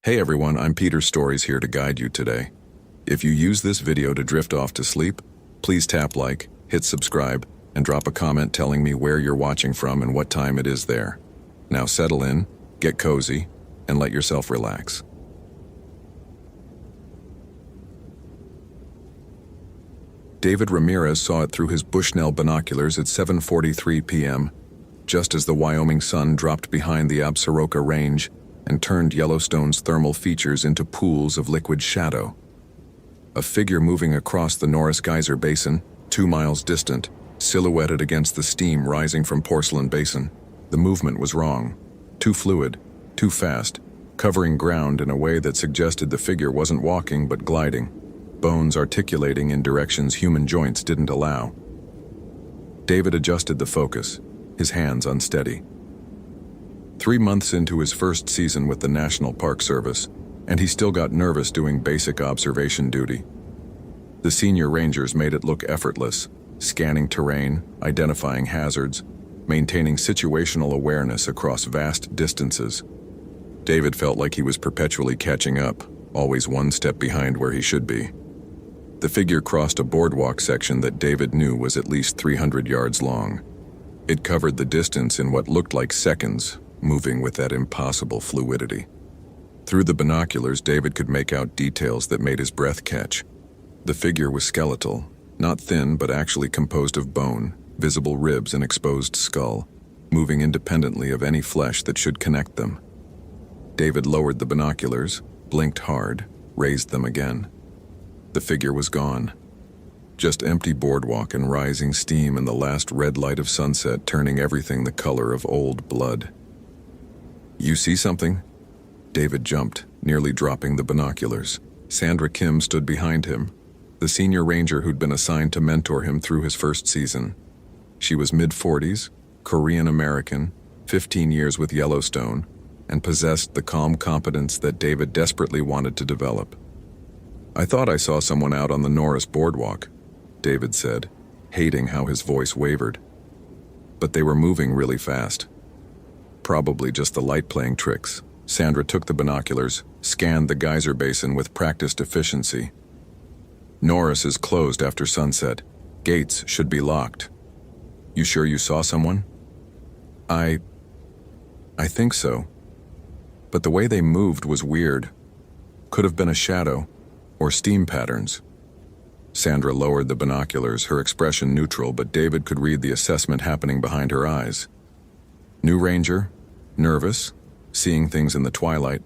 Hey everyone, I'm Peter Stories here to guide you today. If you use this video to drift off to sleep, please tap like, hit subscribe, and drop a comment telling me where you're watching from and what time it is there. Now settle in, get cozy, and let yourself relax. David Ramirez saw it through his Bushnell binoculars at 7:43 p.m., just as the Wyoming sun dropped behind the Absaroka Range and turned Yellowstone's thermal features into pools of liquid shadow. A figure moving across the Norris Geyser Basin, 2 miles distant, silhouetted against the steam rising from Porcelain Basin. The movement was wrong. Too fluid, too fast, covering ground in a way that suggested the figure wasn't walking but gliding, bones articulating in directions human joints didn't allow. David adjusted the focus, his hands unsteady. 3 months into his first season with the National Park Service, and he still got nervous doing basic observation duty. The senior rangers made it look effortless, scanning terrain, identifying hazards, maintaining situational awareness across vast distances. David felt like he was perpetually catching up, always one step behind where he should be. The figure crossed a boardwalk section that David knew was at least 300 yards long. It covered the distance in what looked like seconds, moving with that impossible fluidity. Through the binoculars, David could make out details that made his breath catch. The figure was skeletal, not thin but actually composed of bone, visible ribs and exposed skull, moving independently of any flesh that should connect them. David lowered the binoculars, blinked hard, raised them again. The figure was gone. Just empty boardwalk and rising steam and the last red light of sunset turning everything the color of old blood. "You see something?" David jumped, nearly dropping the binoculars. Sandra Kim stood behind him, the senior ranger who'd been assigned to mentor him through his first season. She was mid-40s, Korean-American, 15 years with Yellowstone, and possessed the calm competence that David desperately wanted to develop. "I thought I saw someone out on the Norris boardwalk," David said, hating how his voice wavered. "But they were moving really fast. Probably just the light playing tricks." Sandra took the binoculars, scanned the geyser basin with practiced efficiency. "Norris is closed after sunset. Gates should be locked. You sure you saw someone?" I think so. But the way they moved was weird. Could have been a shadow, or steam patterns." Sandra lowered the binoculars, her expression neutral, but David could read the assessment happening behind her eyes. "New ranger, nervous, seeing things in the twilight.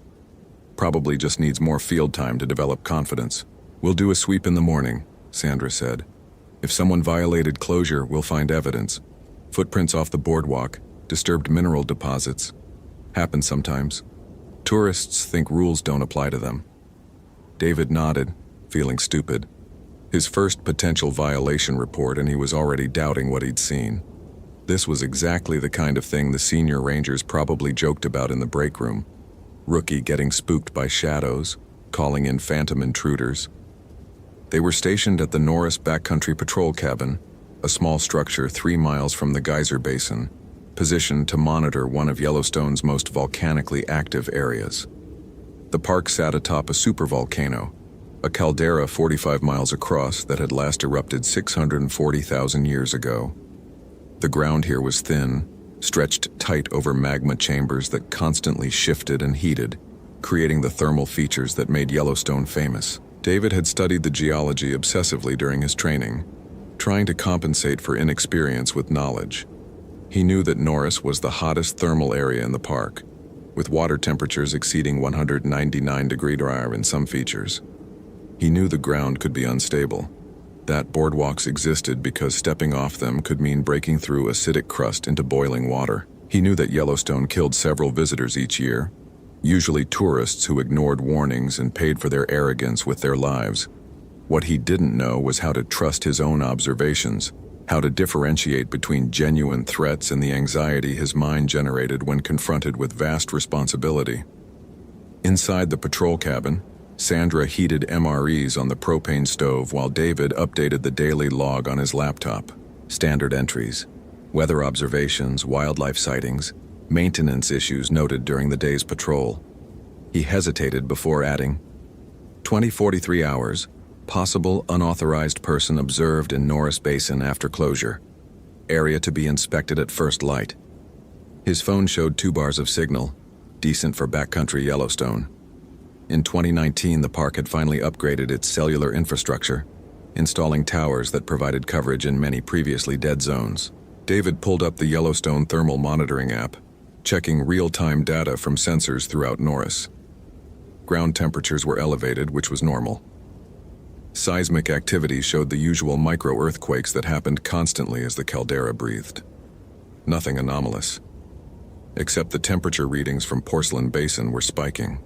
Probably just needs more field time to develop confidence. We'll do a sweep in the morning," Sandra said. "If someone violated closure, we'll find evidence. Footprints off the boardwalk, disturbed mineral deposits. Happens sometimes. Tourists think rules don't apply to them." David nodded, feeling stupid. His first potential violation report, and he was already doubting what he'd seen. This was exactly the kind of thing the senior rangers probably joked about in the break room. Rookie getting spooked by shadows, calling in phantom intruders. They were stationed at the Norris Backcountry Patrol Cabin, a small structure 3 miles from the geyser basin, positioned to monitor one of Yellowstone's most volcanically active areas. The park sat atop a supervolcano, a caldera 45 miles across that had last erupted 640,000 years ago. The ground here was thin, stretched tight over magma chambers that constantly shifted and heated, creating the thermal features that made Yellowstone famous. David had studied the geology obsessively during his training, trying to compensate for inexperience with knowledge. He knew that Norris was the hottest thermal area in the park, with water temperatures exceeding 199 degrees in some features. He knew the ground could be unstable, that boardwalks existed because stepping off them could mean breaking through acidic crust into boiling water. He knew that Yellowstone killed several visitors each year, usually tourists who ignored warnings and paid for their arrogance with their lives. What he didn't know was how to trust his own observations, how to differentiate between genuine threats and the anxiety his mind generated when confronted with vast responsibility. Inside the patrol cabin, Sandra heated MREs on the propane stove while David updated the daily log on his laptop. Standard entries, weather observations, wildlife sightings, maintenance issues noted during the day's patrol. He hesitated before adding, 20:43 hours, possible unauthorized person observed in Norris Basin after closure. Area to be inspected at first light. His phone showed 2 bars of signal, decent for backcountry Yellowstone. In 2019, the park had finally upgraded its cellular infrastructure, installing towers that provided coverage in many previously dead zones. David pulled up the Yellowstone thermal monitoring app, checking real-time data from sensors throughout Norris. Ground temperatures were elevated, which was normal. Seismic activity showed the usual micro-earthquakes that happened constantly as the caldera breathed. Nothing anomalous. Except the temperature readings from Porcelain Basin were spiking.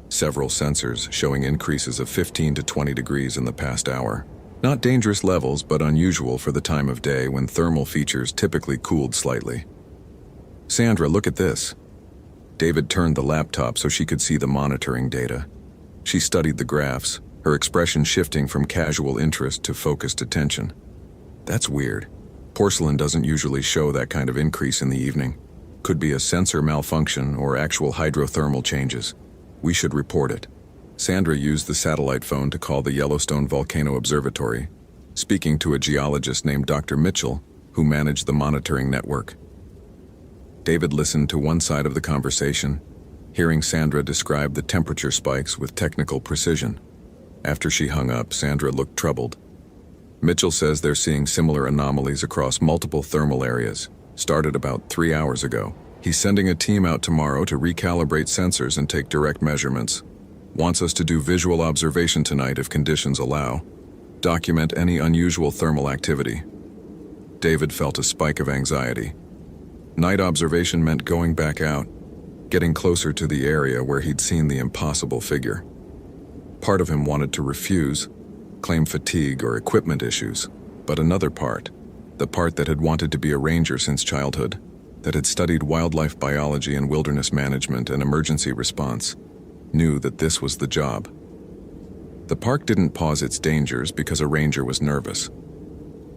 Several sensors showing increases of 15 to 20 degrees in the past hour. Not dangerous levels, but unusual for the time of day when thermal features typically cooled slightly. Sandra, look at this. David turned the laptop so she could see the monitoring data. She studied the graphs, her expression shifting from casual interest to focused attention. That's weird. Porcelain doesn't usually show that kind of increase in the evening. Could be a sensor malfunction or actual hydrothermal changes. We should report it. Sandra used the satellite phone to call the Yellowstone Volcano Observatory, speaking to a geologist named Dr. Mitchell, who managed the monitoring network. David listened to one side of the conversation, hearing Sandra describe the temperature spikes with technical precision. After she hung up, Sandra looked troubled. Mitchell says they're seeing similar anomalies across multiple thermal areas, started about 3 hours ago. He's sending a team out tomorrow to recalibrate sensors and take direct measurements. Wants us to do visual observation tonight if conditions allow. Document any unusual thermal activity. David felt a spike of anxiety. Night observation meant going back out, getting closer to the area where he'd seen the impossible figure. Part of him wanted to refuse, claim fatigue or equipment issues, but another part, the part that had wanted to be a ranger since childhood, that had studied wildlife biology and wilderness management and emergency response, knew that this was the job. The park didn't pause its dangers because a ranger was nervous.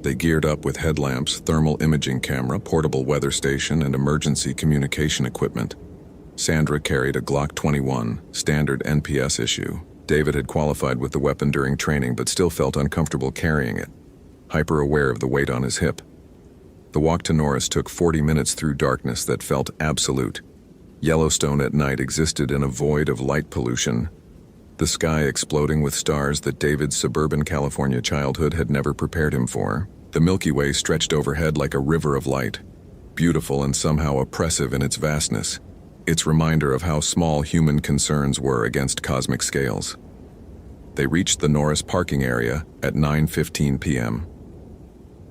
They geared up with headlamps, thermal imaging camera, portable weather station, and emergency communication equipment. Sandra carried a Glock 21, standard NPS issue. David had qualified with the weapon during training but still felt uncomfortable carrying it, hyper-aware of the weight on his hip. The walk to Norris took 40 minutes through darkness that felt absolute. Yellowstone at night existed in a void of light pollution, the sky exploding with stars that David's suburban California childhood had never prepared him for. The Milky Way stretched overhead like a river of light, beautiful and somehow oppressive in its vastness, its reminder of how small human concerns were against cosmic scales. They reached the Norris parking area at 9:15 p.m.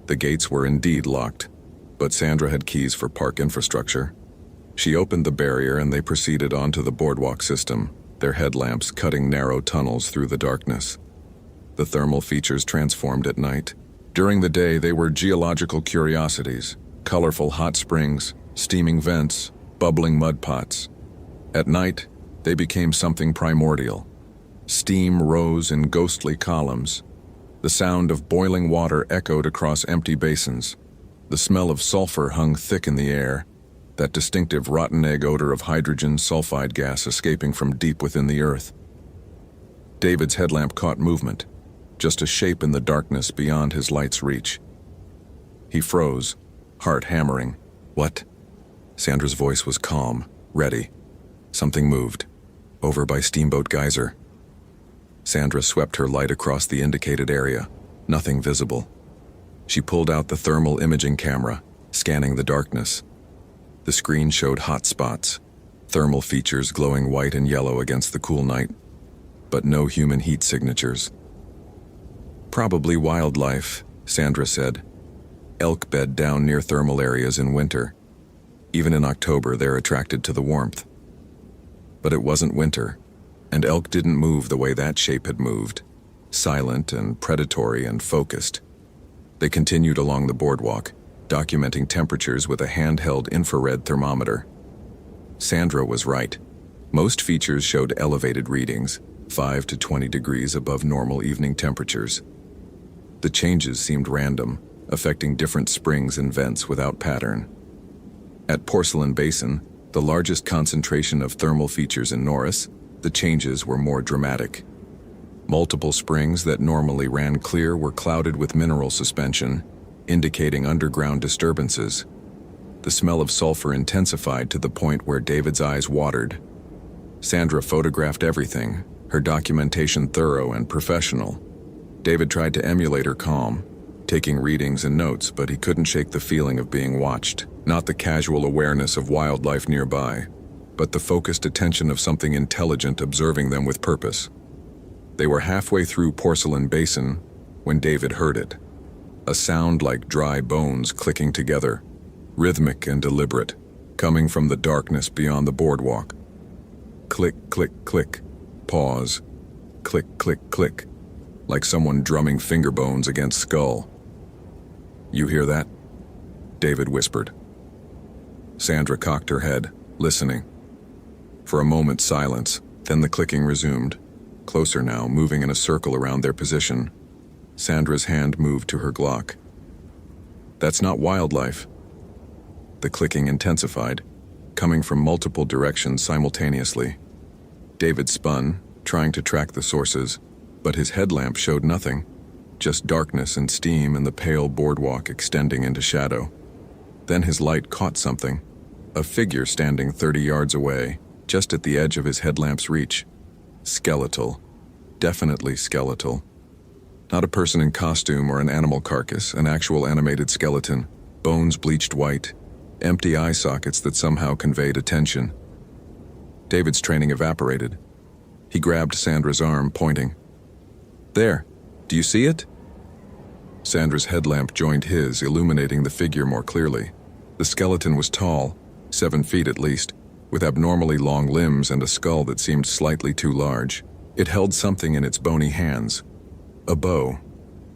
The gates were indeed locked, but Sandra had keys for park infrastructure. She opened the barrier and they proceeded onto the boardwalk system, their headlamps cutting narrow tunnels through the darkness. The thermal features transformed at night. During the day, they were geological curiosities, colorful hot springs, steaming vents, bubbling mud pots. At night, they became something primordial. Steam rose in ghostly columns. The sound of boiling water echoed across empty basins. The smell of sulfur hung thick in the air, that distinctive rotten egg odor of hydrogen sulfide gas escaping from deep within the earth. David's headlamp caught movement, just a shape in the darkness beyond his light's reach. He froze, heart hammering. What? Sandra's voice was calm, ready. Something moved, over by Steamboat Geyser. Sandra swept her light across the indicated area, nothing visible. She pulled out the thermal imaging camera, scanning the darkness. The screen showed hot spots, thermal features glowing white and yellow against the cool night, but no human heat signatures. Probably wildlife, Sandra said. Elk bed down near thermal areas in winter. Even in October, they're attracted to the warmth. But it wasn't winter, and elk didn't move the way that shape had moved, silent and predatory and focused. They continued along the boardwalk, documenting temperatures with a handheld infrared thermometer. Sandra was right. Most features showed elevated readings, 5 to 20 degrees above normal evening temperatures. The changes seemed random, affecting different springs and vents without pattern. At Porcelain Basin, the largest concentration of thermal features in Norris, The changes were more dramatic. Multiple springs that normally ran clear were clouded with mineral suspension, indicating underground disturbances. The smell of sulfur intensified to the point where David's eyes watered. Sandra photographed everything, her documentation thorough and professional. David tried to emulate her calm, taking readings and notes, but he couldn't shake the feeling of being watched. Not the casual awareness of wildlife nearby, but the focused attention of something intelligent observing them with purpose. They were halfway through Porcelain Basin when David heard it. A sound like dry bones clicking together, rhythmic and deliberate, coming from the darkness beyond the boardwalk. Click, click, click. Pause. Click, click, click. Like someone drumming finger bones against skull. "You hear that?" David whispered. Sandra cocked her head, listening. For a moment, silence, then the clicking resumed. Closer now, moving in a circle around their position. Sandra's hand moved to her Glock. "That's not wildlife." The clicking intensified, coming from multiple directions simultaneously. David spun, trying to track the sources, but his headlamp showed nothing, just darkness and steam and the pale boardwalk extending into shadow. Then his light caught something, a figure standing 30 yards away, just at the edge of his headlamp's reach. Skeletal. Definitely skeletal. Not a person in costume or an animal carcass, an actual animated skeleton, bones bleached white, empty eye sockets that somehow conveyed attention. David's training evaporated. He grabbed Sandra's arm, pointing. "There, do you see it?" Sandra's headlamp joined his, illuminating the figure more clearly. The skeleton was tall, 7 feet at least, with abnormally long limbs and a skull that seemed slightly too large. It held something in its bony hands. A bow,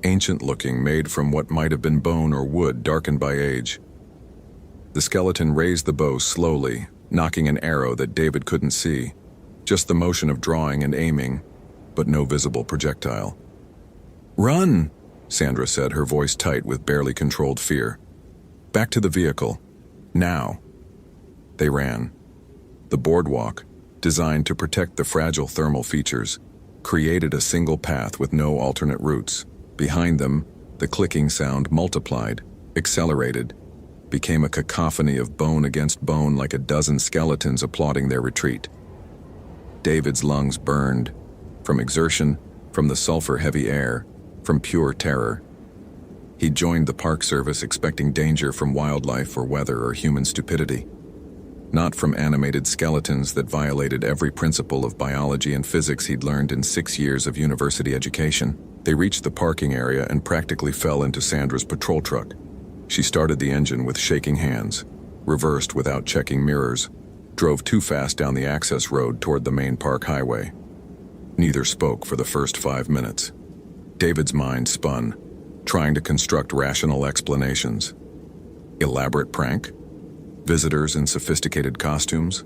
ancient-looking, made from what might have been bone or wood darkened by age. The skeleton raised the bow slowly, knocking an arrow that David couldn't see. Just the motion of drawing and aiming, but no visible projectile. "Run!" Sandra said, her voice tight with barely controlled fear. "Back to the vehicle. Now." They ran. The boardwalk, designed to protect the fragile thermal features, created a single path with no alternate routes. Behind them, the clicking sound multiplied, accelerated, became a cacophony of bone against bone like a dozen skeletons applauding their retreat. David's lungs burned, from exertion, from the sulfur-heavy air, from pure terror. He joined the Park Service expecting danger from wildlife or weather or human stupidity. Not from animated skeletons that violated every principle of biology and physics he'd learned in 6 years of university education. They reached the parking area and practically fell into Sandra's patrol truck. She started the engine with shaking hands, reversed without checking mirrors, drove too fast down the access road toward the main park highway. Neither spoke for the first 5 minutes. David's mind spun, trying to construct rational explanations. Elaborate prank? Visitors in sophisticated costumes?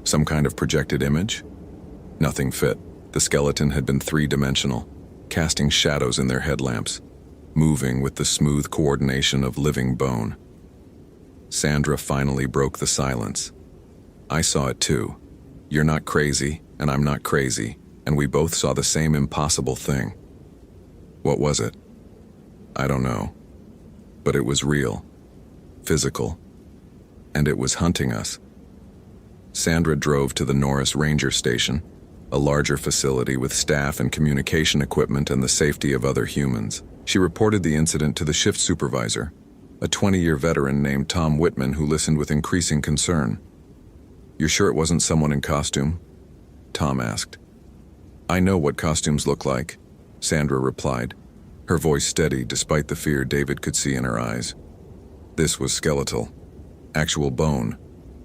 Some kind of projected image? Nothing fit. The skeleton had been 3-dimensional, casting shadows in their headlamps, moving with the smooth coordination of living bone. Sandra finally broke the silence. "I saw it too. You're not crazy, and I'm not crazy, and we both saw the same impossible thing." "What was it?" "I don't know. But it was real. Physical. And it was hunting us." Sandra drove to the Norris Ranger Station, a larger facility with staff and communication equipment and the safety of other humans. She reported the incident to the shift supervisor, a 20-year veteran named Tom Whitman who listened with increasing concern. "You're sure it wasn't someone in costume?" Tom asked. "I know what costumes look like," Sandra replied, her voice steady despite the fear David could see in her eyes. This was skeletal. Actual bone,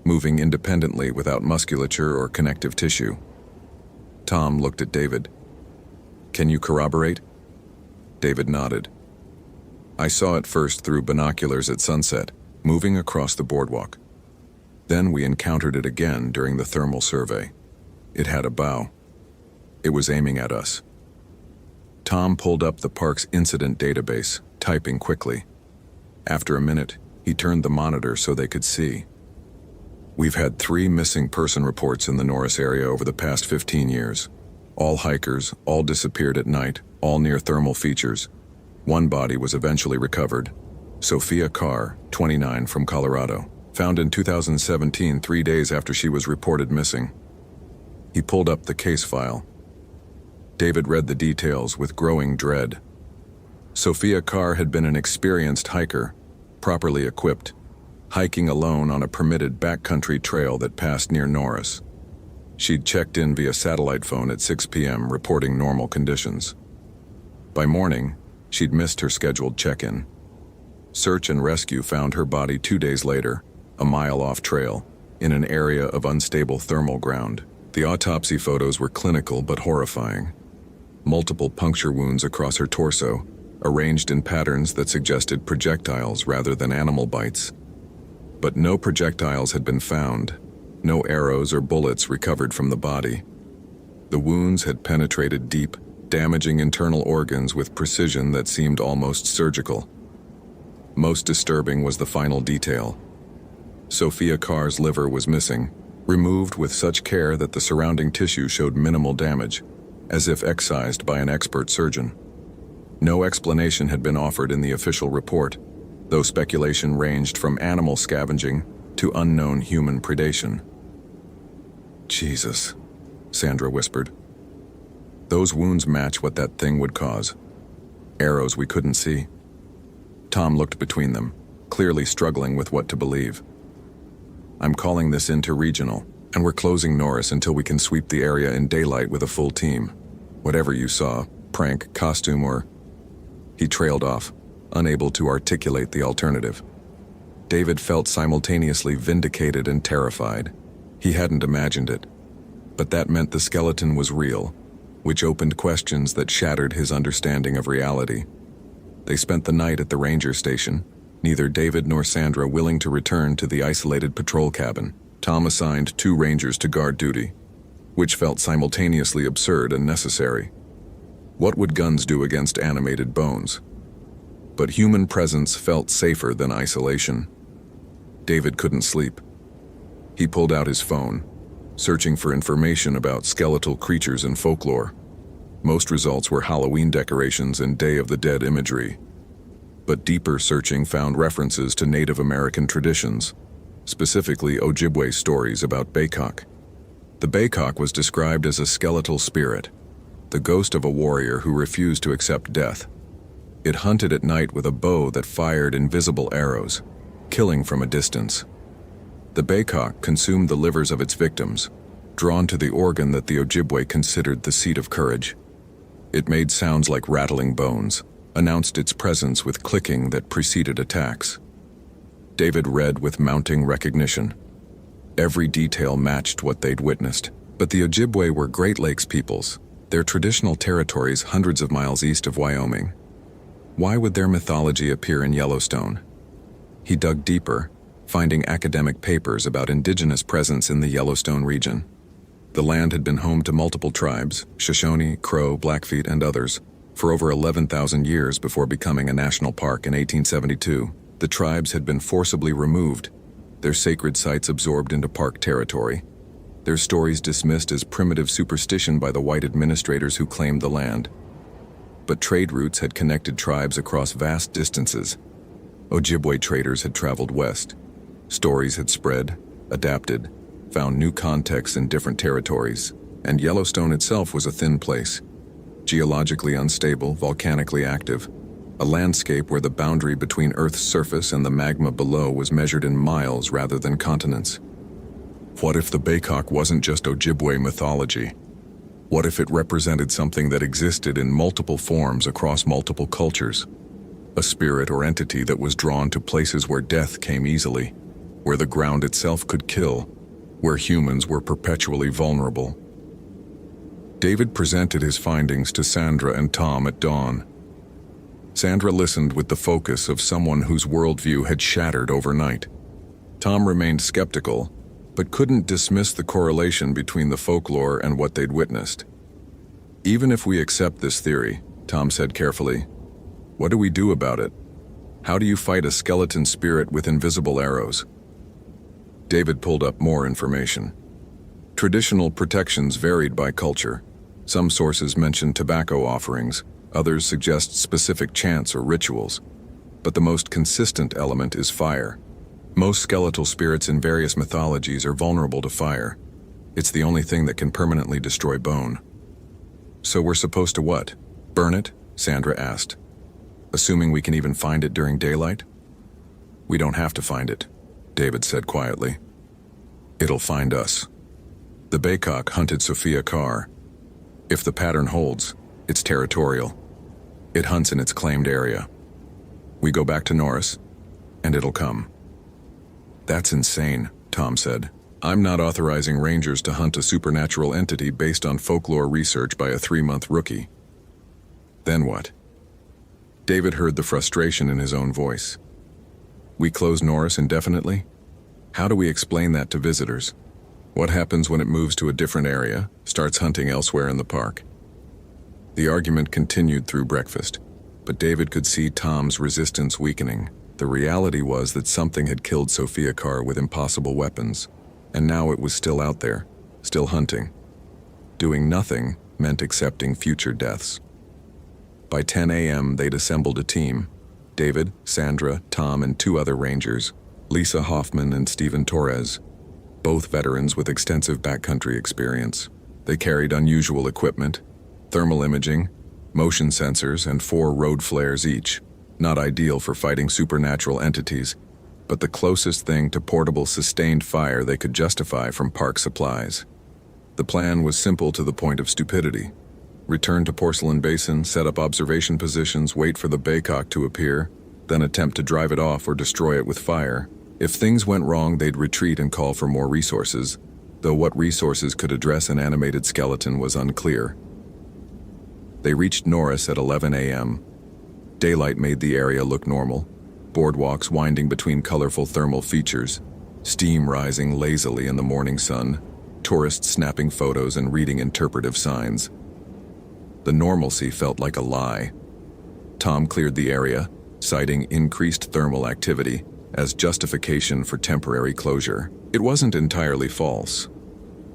moving independently without musculature or connective tissue. Tom looked at David. "Can you corroborate?" David nodded. "I saw it first through binoculars at sunset, moving across the boardwalk. Then we encountered it again during the thermal survey. It had a bow. It was aiming at us." Tom pulled up the park's incident database, typing quickly. After a minute, he turned the monitor so they could see. We've had 3 missing person reports in the Norris area over the past 15 years. All hikers, all disappeared at night, all near thermal features. One body was eventually recovered. Sophia Carr, 29, from Colorado, found in 2017, 3 days after she was reported missing. He pulled up the case file. David read the details with growing dread. Sophia Carr had been an experienced hiker, properly equipped, hiking alone on a permitted backcountry trail that passed near Norris. She'd checked in via satellite phone at 6 p.m., reporting normal conditions. By morning, she'd missed her scheduled check-in. Search and rescue found her body 2 days later, a mile off trail, in an area of unstable thermal ground. The autopsy photos were clinical but horrifying. Multiple puncture wounds across her torso, arranged in patterns that suggested projectiles rather than animal bites. But no projectiles had been found, no arrows or bullets recovered from the body. The wounds had penetrated deep, damaging internal organs with precision that seemed almost surgical. Most disturbing was the final detail. Sophia Carr's liver was missing, removed with such care that the surrounding tissue showed minimal damage, as if excised by an expert surgeon. No explanation had been offered in the official report, though speculation ranged from animal scavenging to unknown human predation. Jesus, Sandra whispered. Those wounds match what that thing would cause. Arrows we couldn't see. Tom looked between them, clearly struggling with what to believe. I'm calling this interregional, and we're closing Norris until we can sweep the area in daylight with a full team. Whatever you saw, prank, costume, or... He trailed off, unable to articulate the alternative. David felt simultaneously vindicated and terrified. He hadn't imagined it. But that meant the skeleton was real, which opened questions that shattered his understanding of reality. They spent the night at the ranger station, neither David nor Sandra willing to return to the isolated patrol cabin. Tom assigned 2 rangers to guard duty, which felt simultaneously absurd and necessary. What would guns do against animated bones? But human presence felt safer than isolation. David couldn't sleep. He pulled out his phone, searching for information about skeletal creatures and folklore. Most results were Halloween decorations and Day of the Dead imagery. But deeper searching found references to Native American traditions, specifically Ojibwe stories about Baycock. The Baycock was described as a skeletal spirit, the ghost of a warrior who refused to accept death. It hunted at night with a bow that fired invisible arrows, killing from a distance. The Baycock consumed the livers of its victims, drawn to the organ that the Ojibwe considered the seat of courage. It made sounds like rattling bones, announced its presence with clicking that preceded attacks. David read with mounting recognition. Every detail matched what they'd witnessed. But the Ojibwe were Great Lakes peoples, their traditional territories hundreds of miles east of Wyoming. Why would their mythology appear in Yellowstone? He dug deeper, finding academic papers about indigenous presence in the Yellowstone region. The land had been home to multiple tribes, Shoshone, Crow, Blackfeet, and others, for over 11,000 years before becoming a national park in 1872. The tribes had been forcibly removed, their sacred sites absorbed into park territory, their stories dismissed as primitive superstition by the white administrators who claimed the land. But trade routes had connected tribes across vast distances. Ojibwe traders had traveled west. Stories had spread, adapted, found new contexts in different territories, and Yellowstone itself was a thin place. Geologically unstable, volcanically active, a landscape where the boundary between Earth's surface and the magma below was measured in miles rather than continents. What if the Baycock wasn't just Ojibwe mythology? What if it represented something that existed in multiple forms across multiple cultures? A spirit or entity that was drawn to places where death came easily, where the ground itself could kill, where humans were perpetually vulnerable. David presented his findings to Sandra and Tom at dawn. Sandra listened with the focus of someone whose worldview had shattered overnight. Tom remained skeptical, but couldn't dismiss the correlation between the folklore and what they'd witnessed. Even if we accept this theory, Tom said carefully, what do we do about it? How do you fight a skeleton spirit with invisible arrows? David pulled up more information. Traditional protections varied by culture. Some sources mention tobacco offerings, others suggest specific chants or rituals. But the most consistent element is fire. Most skeletal spirits in various mythologies are vulnerable to fire. It's the only thing that can permanently destroy bone. So we're supposed to what? Burn it? Sandra asked. Assuming we can even find it during daylight? We don't have to find it, David said quietly. It'll find us. The Baycock hunted Sophia Carr. If the pattern holds, it's territorial. It hunts in its claimed area. We go back to Norris, and it'll come. That's insane, Tom said. I'm not authorizing rangers to hunt a supernatural entity based on folklore research by a 3-month rookie. Then what? David heard the frustration in his own voice. We close Norris indefinitely? How do we explain that to visitors? What happens when it moves to a different area, starts hunting elsewhere in the park? The argument continued through breakfast, but David could see Tom's resistance weakening. The reality was that something had killed Sophia Carr with impossible weapons, and now it was still out there, still hunting. Doing nothing meant accepting future deaths. By 10 a.m., they'd assembled a team. David, Sandra, Tom, and 2 other rangers, Lisa Hoffman and Stephen Torres, both veterans with extensive backcountry experience. They carried unusual equipment, thermal imaging, motion sensors, and 4 road flares each. Not ideal for fighting supernatural entities, but the closest thing to portable sustained fire they could justify from park supplies. The plan was simple to the point of stupidity. Return to Porcelain Basin, set up observation positions, wait for the Baycock to appear, then attempt to drive it off or destroy it with fire. If things went wrong, they'd retreat and call for more resources, though what resources could address an animated skeleton was unclear. They reached Norris at 11 a.m. Daylight made the area look normal, boardwalks winding between colorful thermal features, steam rising lazily in the morning sun, tourists snapping photos and reading interpretive signs. The normalcy felt like a lie. Tom cleared the area, citing increased thermal activity as justification for temporary closure. It wasn't entirely false.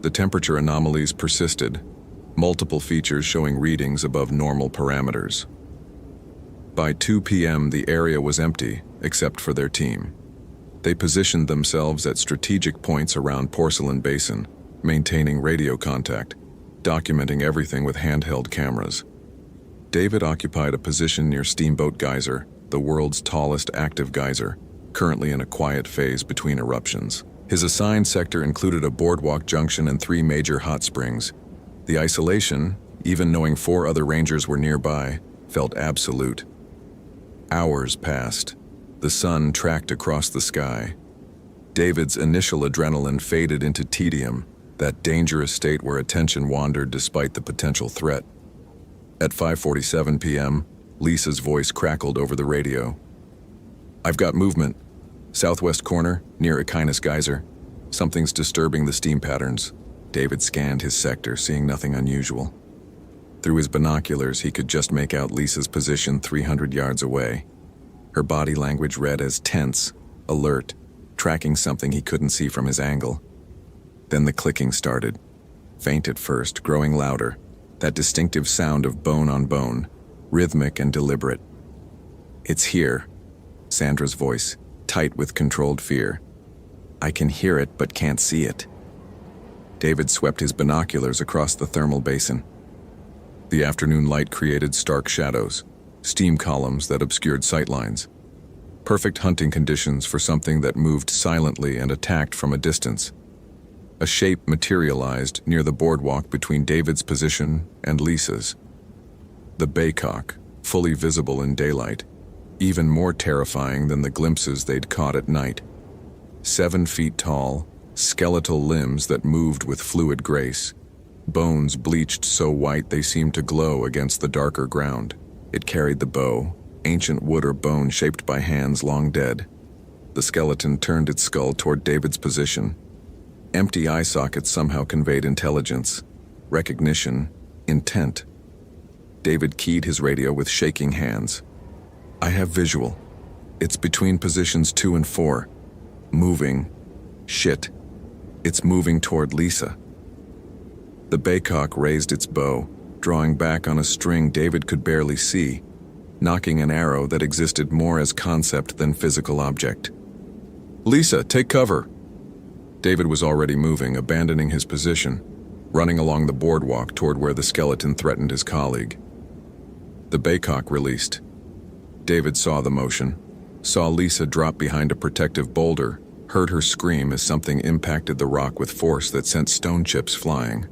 The temperature anomalies persisted, multiple features showing readings above normal parameters. By 2 p.m., the area was empty, except for their team. They positioned themselves at strategic points around Porcelain Basin, maintaining radio contact, documenting everything with handheld cameras. David occupied a position near Steamboat Geyser, the world's tallest active geyser, currently in a quiet phase between eruptions. His assigned sector included a boardwalk junction and 3 major hot springs. The isolation, even knowing 4 other rangers were nearby, felt absolute. Hours passed. The sun tracked across the sky. David's initial adrenaline faded into tedium, that dangerous state where attention wandered despite the potential threat. At 5:47 p.m., Lisa's voice crackled over the radio. I've got movement. Southwest corner, near Aquinas Geyser. Something's disturbing the steam patterns. David scanned his sector, seeing nothing unusual. Through his binoculars, he could just make out Lisa's position 300 yards away. Her body language read as tense, alert, tracking something he couldn't see from his angle. Then the clicking started. Faint at first, growing louder. That distinctive sound of bone on bone, rhythmic and deliberate. It's here, Sandra's voice, tight with controlled fear. I can hear it but can't see it. David swept his binoculars across the thermal basin. The afternoon light created stark shadows, steam columns that obscured sightlines. Perfect hunting conditions for something that moved silently and attacked from a distance. A shape materialized near the boardwalk between David's position and Lisa's. The Baycock, fully visible in daylight, even more terrifying than the glimpses they'd caught at night. 7 feet tall, skeletal limbs that moved with fluid grace. Bones bleached so white they seemed to glow against the darker ground. It carried the bow, ancient wood or bone shaped by hands long dead. The skeleton turned its skull toward David's position. Empty eye sockets somehow conveyed intelligence, recognition, intent. David keyed his radio with shaking hands. I have visual. It's between positions 2 and 4. Moving, Shit. It's moving toward Lisa. The baycock raised its bow, drawing back on a string David could barely see, knocking an arrow that existed more as concept than physical object. "Lisa, take cover!" David was already moving, abandoning his position, running along the boardwalk toward where the skeleton threatened his colleague. The baycock released. David saw the motion, saw Lisa drop behind a protective boulder, heard her scream as something impacted the rock with force that sent stone chips flying.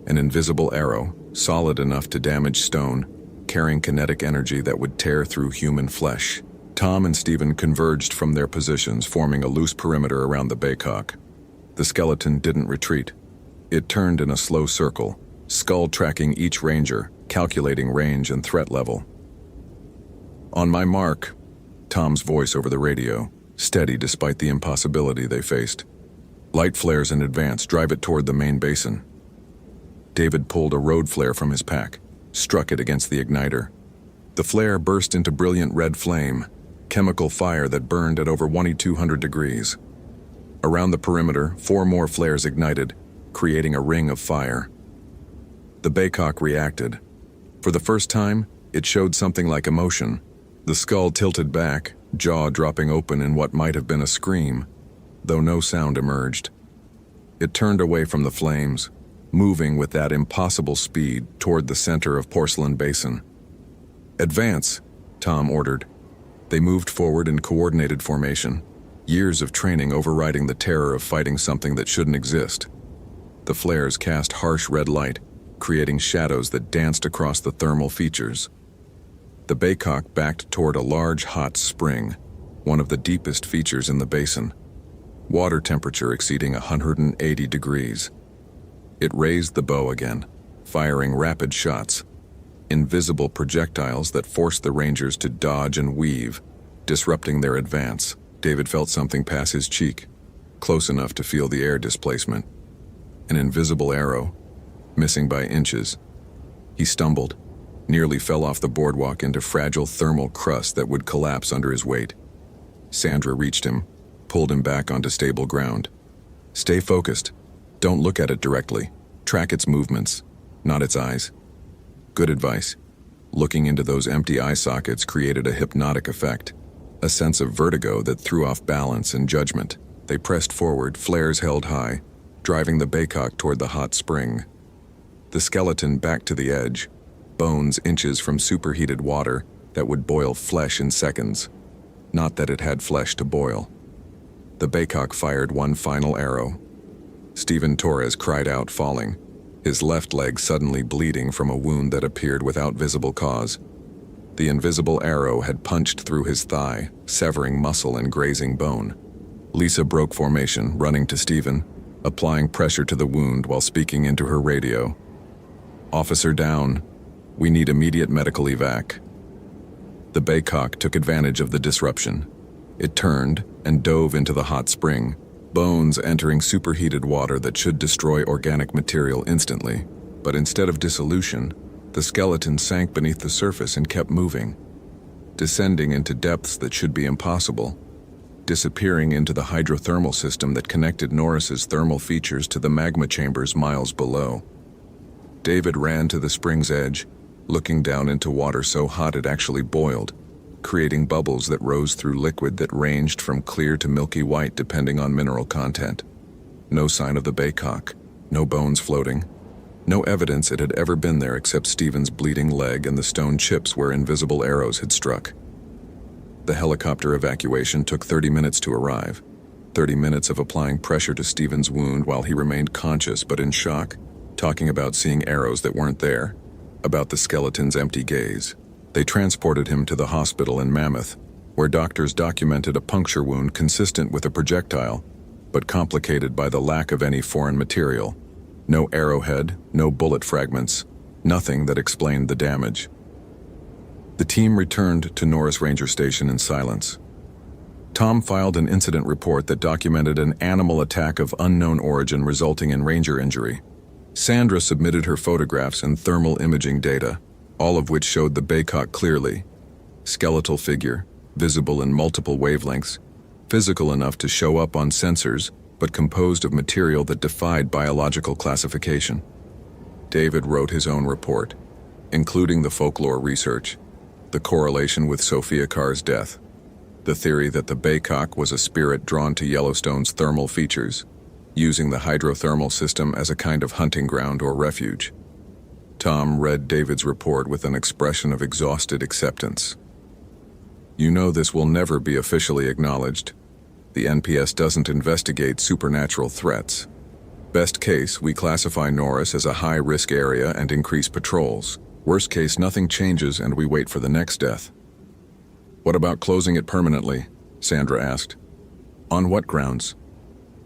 An invisible arrow, solid enough to damage stone, carrying kinetic energy that would tear through human flesh. Tom and Stephen converged from their positions, forming a loose perimeter around the baycock. The skeleton didn't retreat. It turned in a slow circle, skull tracking each ranger, calculating range and threat level. "On my mark," Tom's voice over the radio, steady despite the impossibility they faced. "Light flares in advance, drive it toward the main basin." David pulled a road flare from his pack, struck it against the igniter. The flare burst into brilliant red flame, chemical fire that burned at over 2200 degrees. Around the perimeter, 4 more flares ignited, creating a ring of fire. The baycock reacted. For the first time, it showed something like emotion. The skull tilted back, jaw dropping open in what might have been a scream, though no sound emerged. It turned away from the flames, moving with that impossible speed toward the center of Porcelain Basin. "Advance," Tom ordered. They moved forward in coordinated formation, years of training overriding the terror of fighting something that shouldn't exist. The flares cast harsh red light, creating shadows that danced across the thermal features. The baycock backed toward a large hot spring, one of the deepest features in the basin, water temperature exceeding 180 degrees. It raised the bow again, firing rapid shots, invisible projectiles that forced the rangers to dodge and weave, disrupting their advance. David felt something pass his cheek, close enough to feel the air displacement. An invisible arrow, missing by inches. He stumbled, nearly fell off the boardwalk into fragile thermal crust that would collapse under his weight. Sandra reached him, pulled him back onto stable ground. "Stay focused. Don't look at it directly. Track its movements, not its eyes." Good advice. Looking into those empty eye sockets created a hypnotic effect, a sense of vertigo that threw off balance and judgment. They pressed forward, flares held high, driving the baycock toward the hot spring. The skeleton backed to the edge, bones inches from superheated water that would boil flesh in seconds. Not that it had flesh to boil. The baycock fired one final arrow. Stephen Torres cried out, falling, his left leg suddenly bleeding from a wound that appeared without visible cause. The invisible arrow had punched through his thigh, severing muscle and grazing bone. Lisa broke formation, running to Stephen, applying pressure to the wound while speaking into her radio. "Officer down. We need immediate medical evac." The baycock took advantage of the disruption. It turned and dove into the hot spring, bones entering superheated water that should destroy organic material instantly. But instead of dissolution, the skeleton sank beneath the surface and kept moving, descending into depths that should be impossible, disappearing into the hydrothermal system that connected Norris's thermal features to the magma chambers miles below. David ran to the spring's edge, looking down into water so hot it actually boiled, creating bubbles that rose through liquid that ranged from clear to milky white depending on mineral content. No sign of the baycock, no bones floating, no evidence it had ever been there except Stephen's bleeding leg and the stone chips where invisible arrows had struck. The helicopter evacuation took 30 minutes to arrive, 30 minutes of applying pressure to Stephen's wound while he remained conscious but in shock, talking about seeing arrows that weren't there, about the skeleton's empty gaze. They transported him to the hospital in Mammoth, where doctors documented a puncture wound consistent with a projectile, but complicated by the lack of any foreign material. No arrowhead, no bullet fragments, nothing that explained the damage. The team returned to Norris Ranger Station in silence. Tom filed an incident report that documented an animal attack of unknown origin resulting in ranger injury. Sandra submitted her photographs and thermal imaging data, all of which showed the baycock clearly. Skeletal figure, visible in multiple wavelengths, physical enough to show up on sensors, but composed of material that defied biological classification. David wrote his own report, including the folklore research, the correlation with Sophia Carr's death, the theory that the baycock was a spirit drawn to Yellowstone's thermal features, using the hydrothermal system as a kind of hunting ground or refuge. Tom read David's report with an expression of exhausted acceptance. "You know this will never be officially acknowledged. The NPS doesn't investigate supernatural threats. Best case, we classify Norris as a high-risk area and increase patrols. Worst case, nothing changes and we wait for the next death." "What about closing it permanently?" Sandra asked. "On what grounds?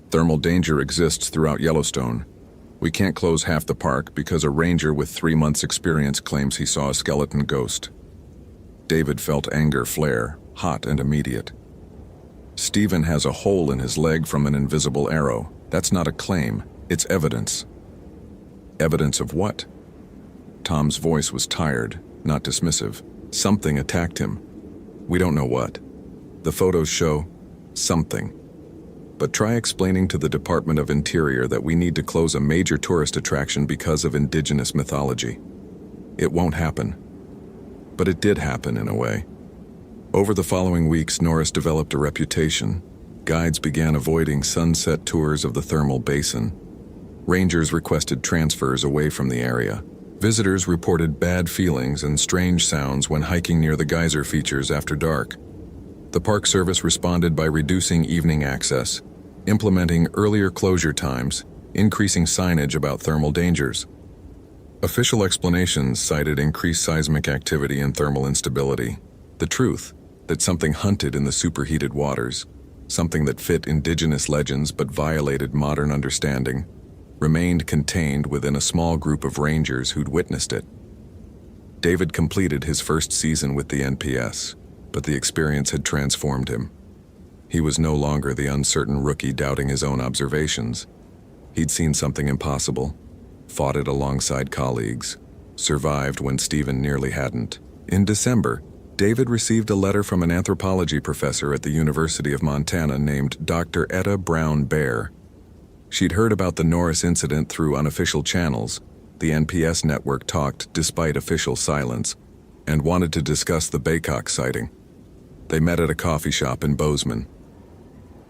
Thermal danger exists throughout Yellowstone. We can't close half the park because a ranger with 3 months' experience claims he saw a skeleton ghost." David felt anger flare, hot and immediate. "Stephen has a hole in his leg from an invisible arrow. That's not a claim, it's evidence." "Evidence of what?" Tom's voice was tired, not dismissive. "Something attacked him. We don't know what. The photos show something. But try explaining to the Department of Interior that we need to close a major tourist attraction because of indigenous mythology. It won't happen." But it did happen in a way. Over the following weeks, Norris developed a reputation. Guides began avoiding sunset tours of the thermal basin. Rangers requested transfers away from the area. Visitors reported bad feelings and strange sounds when hiking near the geyser features after dark. The Park Service responded by reducing evening access, implementing earlier closure times, increasing signage about thermal dangers. Official explanations cited increased seismic activity and thermal instability. The truth, that something hunted in the superheated waters, something that fit indigenous legends but violated modern understanding, remained contained within a small group of rangers who'd witnessed it. David completed his first season with the NPS, but the experience had transformed him. He was no longer the uncertain rookie doubting his own observations. He'd seen something impossible, fought it alongside colleagues, survived when Stephen nearly hadn't. In December, David received a letter from an anthropology professor at the University of Montana named Dr. Etta Brown Bear. She'd heard about the Norris incident through unofficial channels. The NPS network talked despite official silence, and wanted to discuss the Baycock sighting. They met at a coffee shop in Bozeman.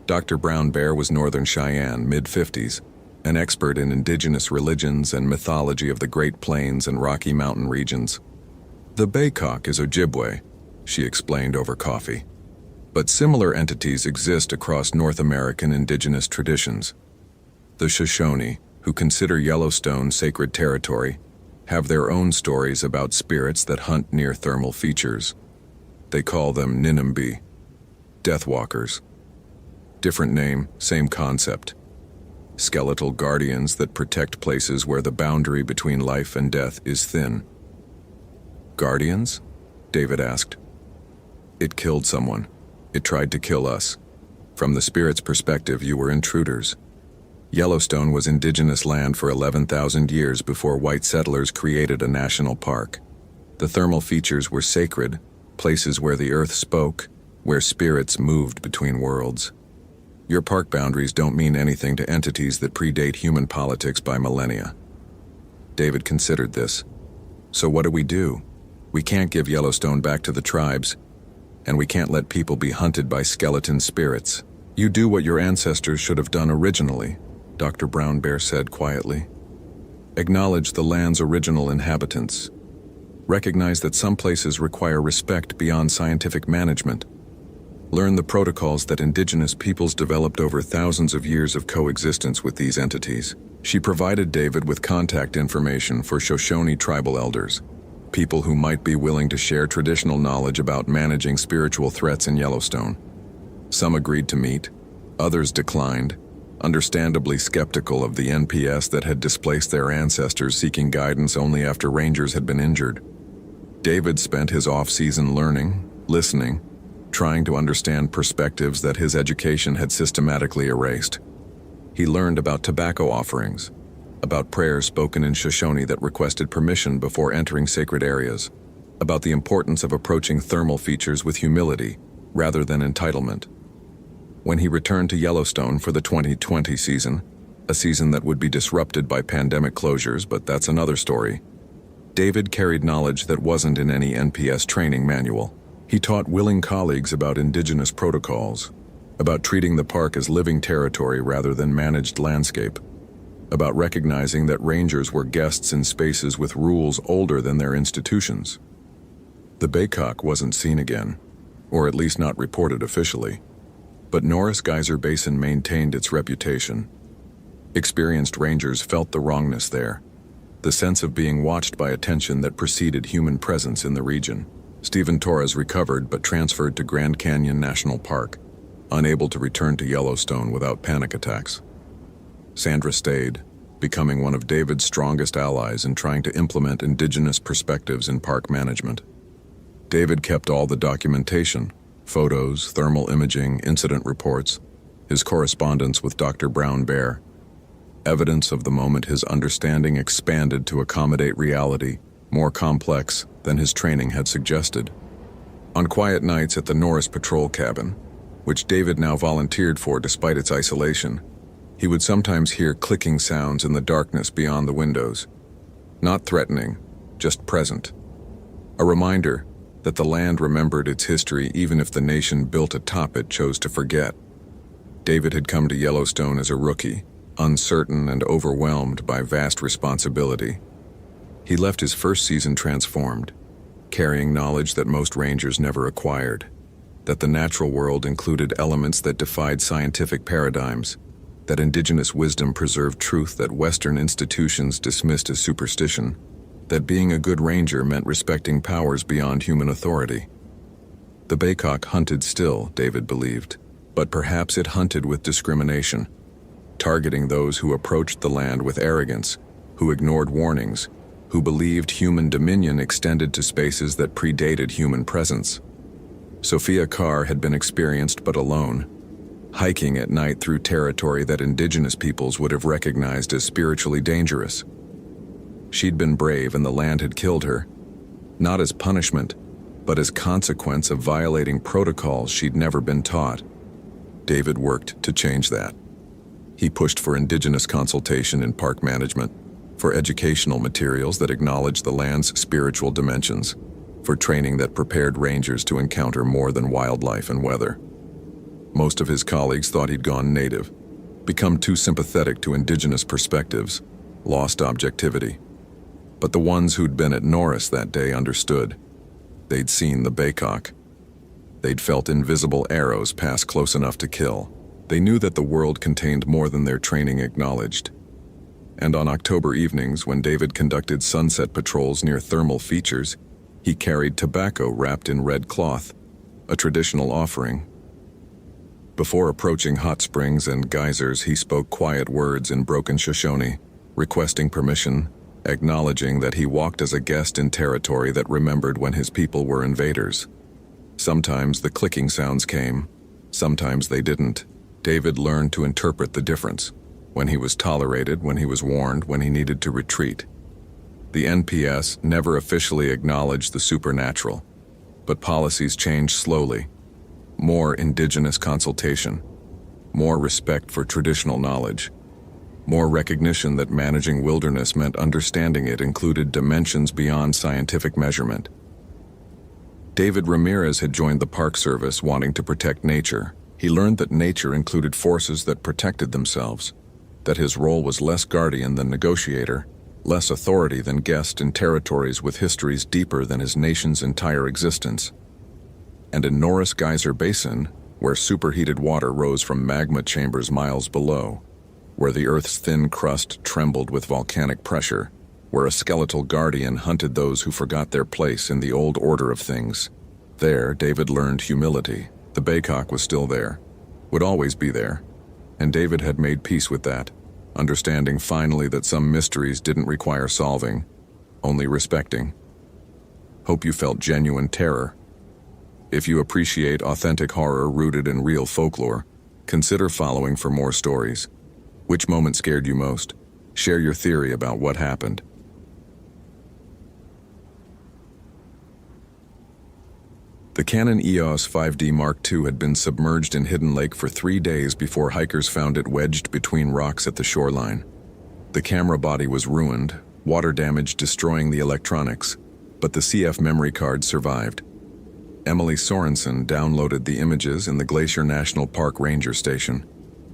Dr. Brown Bear was Northern Cheyenne, mid-50s, an expert in indigenous religions and mythology of the Great Plains and Rocky Mountain regions. "The Baycock is Ojibwe," she explained over coffee. "But similar entities exist across North American indigenous traditions. The Shoshone, who consider Yellowstone sacred territory, have their own stories about spirits that hunt near thermal features. They call them Ninimbi, Deathwalkers. Different name, same concept. Skeletal guardians that protect places where the boundary between life and death is thin." "Guardians?" David asked. "It killed someone. It tried to kill us. From the spirit's perspective, you were intruders. Yellowstone was indigenous land for 11,000 years before white settlers created a national park. The thermal features were sacred, places where the earth spoke, where spirits moved between worlds. Your park boundaries don't mean anything to entities that predate human politics by millennia." David considered this. "So what do? We can't give Yellowstone back to the tribes, and we can't let people be hunted by skeleton spirits. You do what your ancestors should have done originally," Dr. Brown Bear said quietly. "Acknowledge the land's original inhabitants. Recognize that some places require respect beyond scientific management. Learn the protocols that indigenous peoples developed over thousands of years of coexistence with these entities." She provided David with contact information for Shoshone tribal elders, people who might be willing to share traditional knowledge about managing spiritual threats in Yellowstone. Some agreed to meet, others declined, understandably skeptical of the NPS that had displaced their ancestors seeking guidance only after rangers had been injured. David spent his off-season learning, listening, trying to understand perspectives that his education had systematically erased. He learned about tobacco offerings, about prayers spoken in Shoshone that requested permission before entering sacred areas, about the importance of approaching thermal features with humility rather than entitlement. When he returned to Yellowstone for the 2020 season, a season that would be disrupted by pandemic closures, but that's another story, David carried knowledge that wasn't in any NPS training manual. He taught willing colleagues about indigenous protocols, about treating the park as living territory rather than managed landscape, about recognizing that rangers were guests in spaces with rules older than their institutions. The Baycock wasn't seen again, or at least not reported officially, but Norris Geyser Basin maintained its reputation. Experienced rangers felt the wrongness there, the sense of being watched by attention that preceded human presence in the region. Stephen Torres recovered but transferred to Grand Canyon National Park, unable to return to Yellowstone without panic attacks. Sandra stayed, becoming one of David's strongest allies in trying to implement indigenous perspectives in park management. David kept all the documentation, photos, thermal imaging, incident reports, his correspondence with Dr. Brown Bear, evidence of the moment his understanding expanded to accommodate reality more complex than his training had suggested. On quiet nights at the Norris Patrol Cabin, which David now volunteered for despite its isolation, he would sometimes hear clicking sounds in the darkness beyond the windows. Not threatening, just present. A reminder that the land remembered its history even if the nation built atop it chose to forget. David had come to Yellowstone as a rookie, uncertain and overwhelmed by vast responsibility. He left his first season transformed, carrying knowledge that most rangers never acquired, that the natural world included elements that defied scientific paradigms, that indigenous wisdom preserved truth that Western institutions dismissed as superstition, that being a good ranger meant respecting powers beyond human authority. The Baycock hunted still, David believed, but perhaps it hunted with discrimination, targeting those who approached the land with arrogance, who ignored warnings, who believed human dominion extended to spaces that predated human presence. Sophia Carr had been experienced but alone, hiking at night through territory that indigenous peoples would have recognized as spiritually dangerous. She'd been brave and the land had killed her, not as punishment, but as consequence of violating protocols she'd never been taught. David worked to change that. He pushed for indigenous consultation in park management, for educational materials that acknowledged the land's spiritual dimensions, for training that prepared rangers to encounter more than wildlife and weather. Most of his colleagues thought he'd gone native, become too sympathetic to indigenous perspectives, lost objectivity. But the ones who'd been at Norris that day understood. They'd seen the Baycock. They'd felt invisible arrows pass close enough to kill. They knew that the world contained more than their training acknowledged. And on October evenings, when David conducted sunset patrols near thermal features, he carried tobacco wrapped in red cloth, a traditional offering. Before approaching hot springs and geysers, he spoke quiet words in broken Shoshone, requesting permission, acknowledging that he walked as a guest in territory that remembered when his people were invaders. Sometimes the clicking sounds came, sometimes they didn't. David learned to interpret the difference, when he was tolerated, when he was warned, when he needed to retreat. The NPS never officially acknowledged the supernatural, but policies changed slowly. More indigenous consultation, more respect for traditional knowledge, more recognition that managing wilderness meant understanding it included dimensions beyond scientific measurement. David Ramirez had joined the Park Service wanting to protect nature. He learned that nature included forces that protected themselves, that his role was less guardian than negotiator, less authority than guest in territories with histories deeper than his nation's entire existence. And in Norris Geyser Basin, where superheated water rose from magma chambers miles below, where the Earth's thin crust trembled with volcanic pressure, where a skeletal guardian hunted those who forgot their place in the old order of things. There, David learned humility. The Baycock was still there, would always be there, and David had made peace with that, understanding finally that some mysteries didn't require solving, only respecting. Hope you felt genuine terror. If you appreciate authentic horror rooted in real folklore, consider following for more stories. Which moment scared you most? Share your theory about what happened. The Canon EOS 5D Mark II had been submerged in Hidden Lake for 3 days before hikers found it wedged between rocks at the shoreline. The camera body was ruined, water damage destroying the electronics, but the CF memory card survived. Emily Sorensen downloaded the images in the Glacier National Park Ranger Station,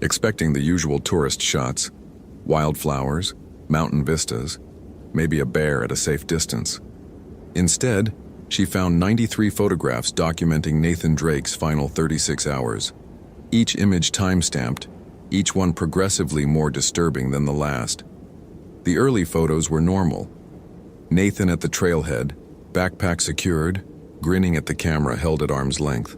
expecting the usual tourist shots: wildflowers, mountain vistas, maybe a bear at a safe distance. Instead, she found 93 photographs documenting Nathan Drake's final 36 hours. Each image time-stamped, each one progressively more disturbing than the last. The early photos were normal. Nathan at the trailhead, backpack secured, grinning at the camera held at arm's length.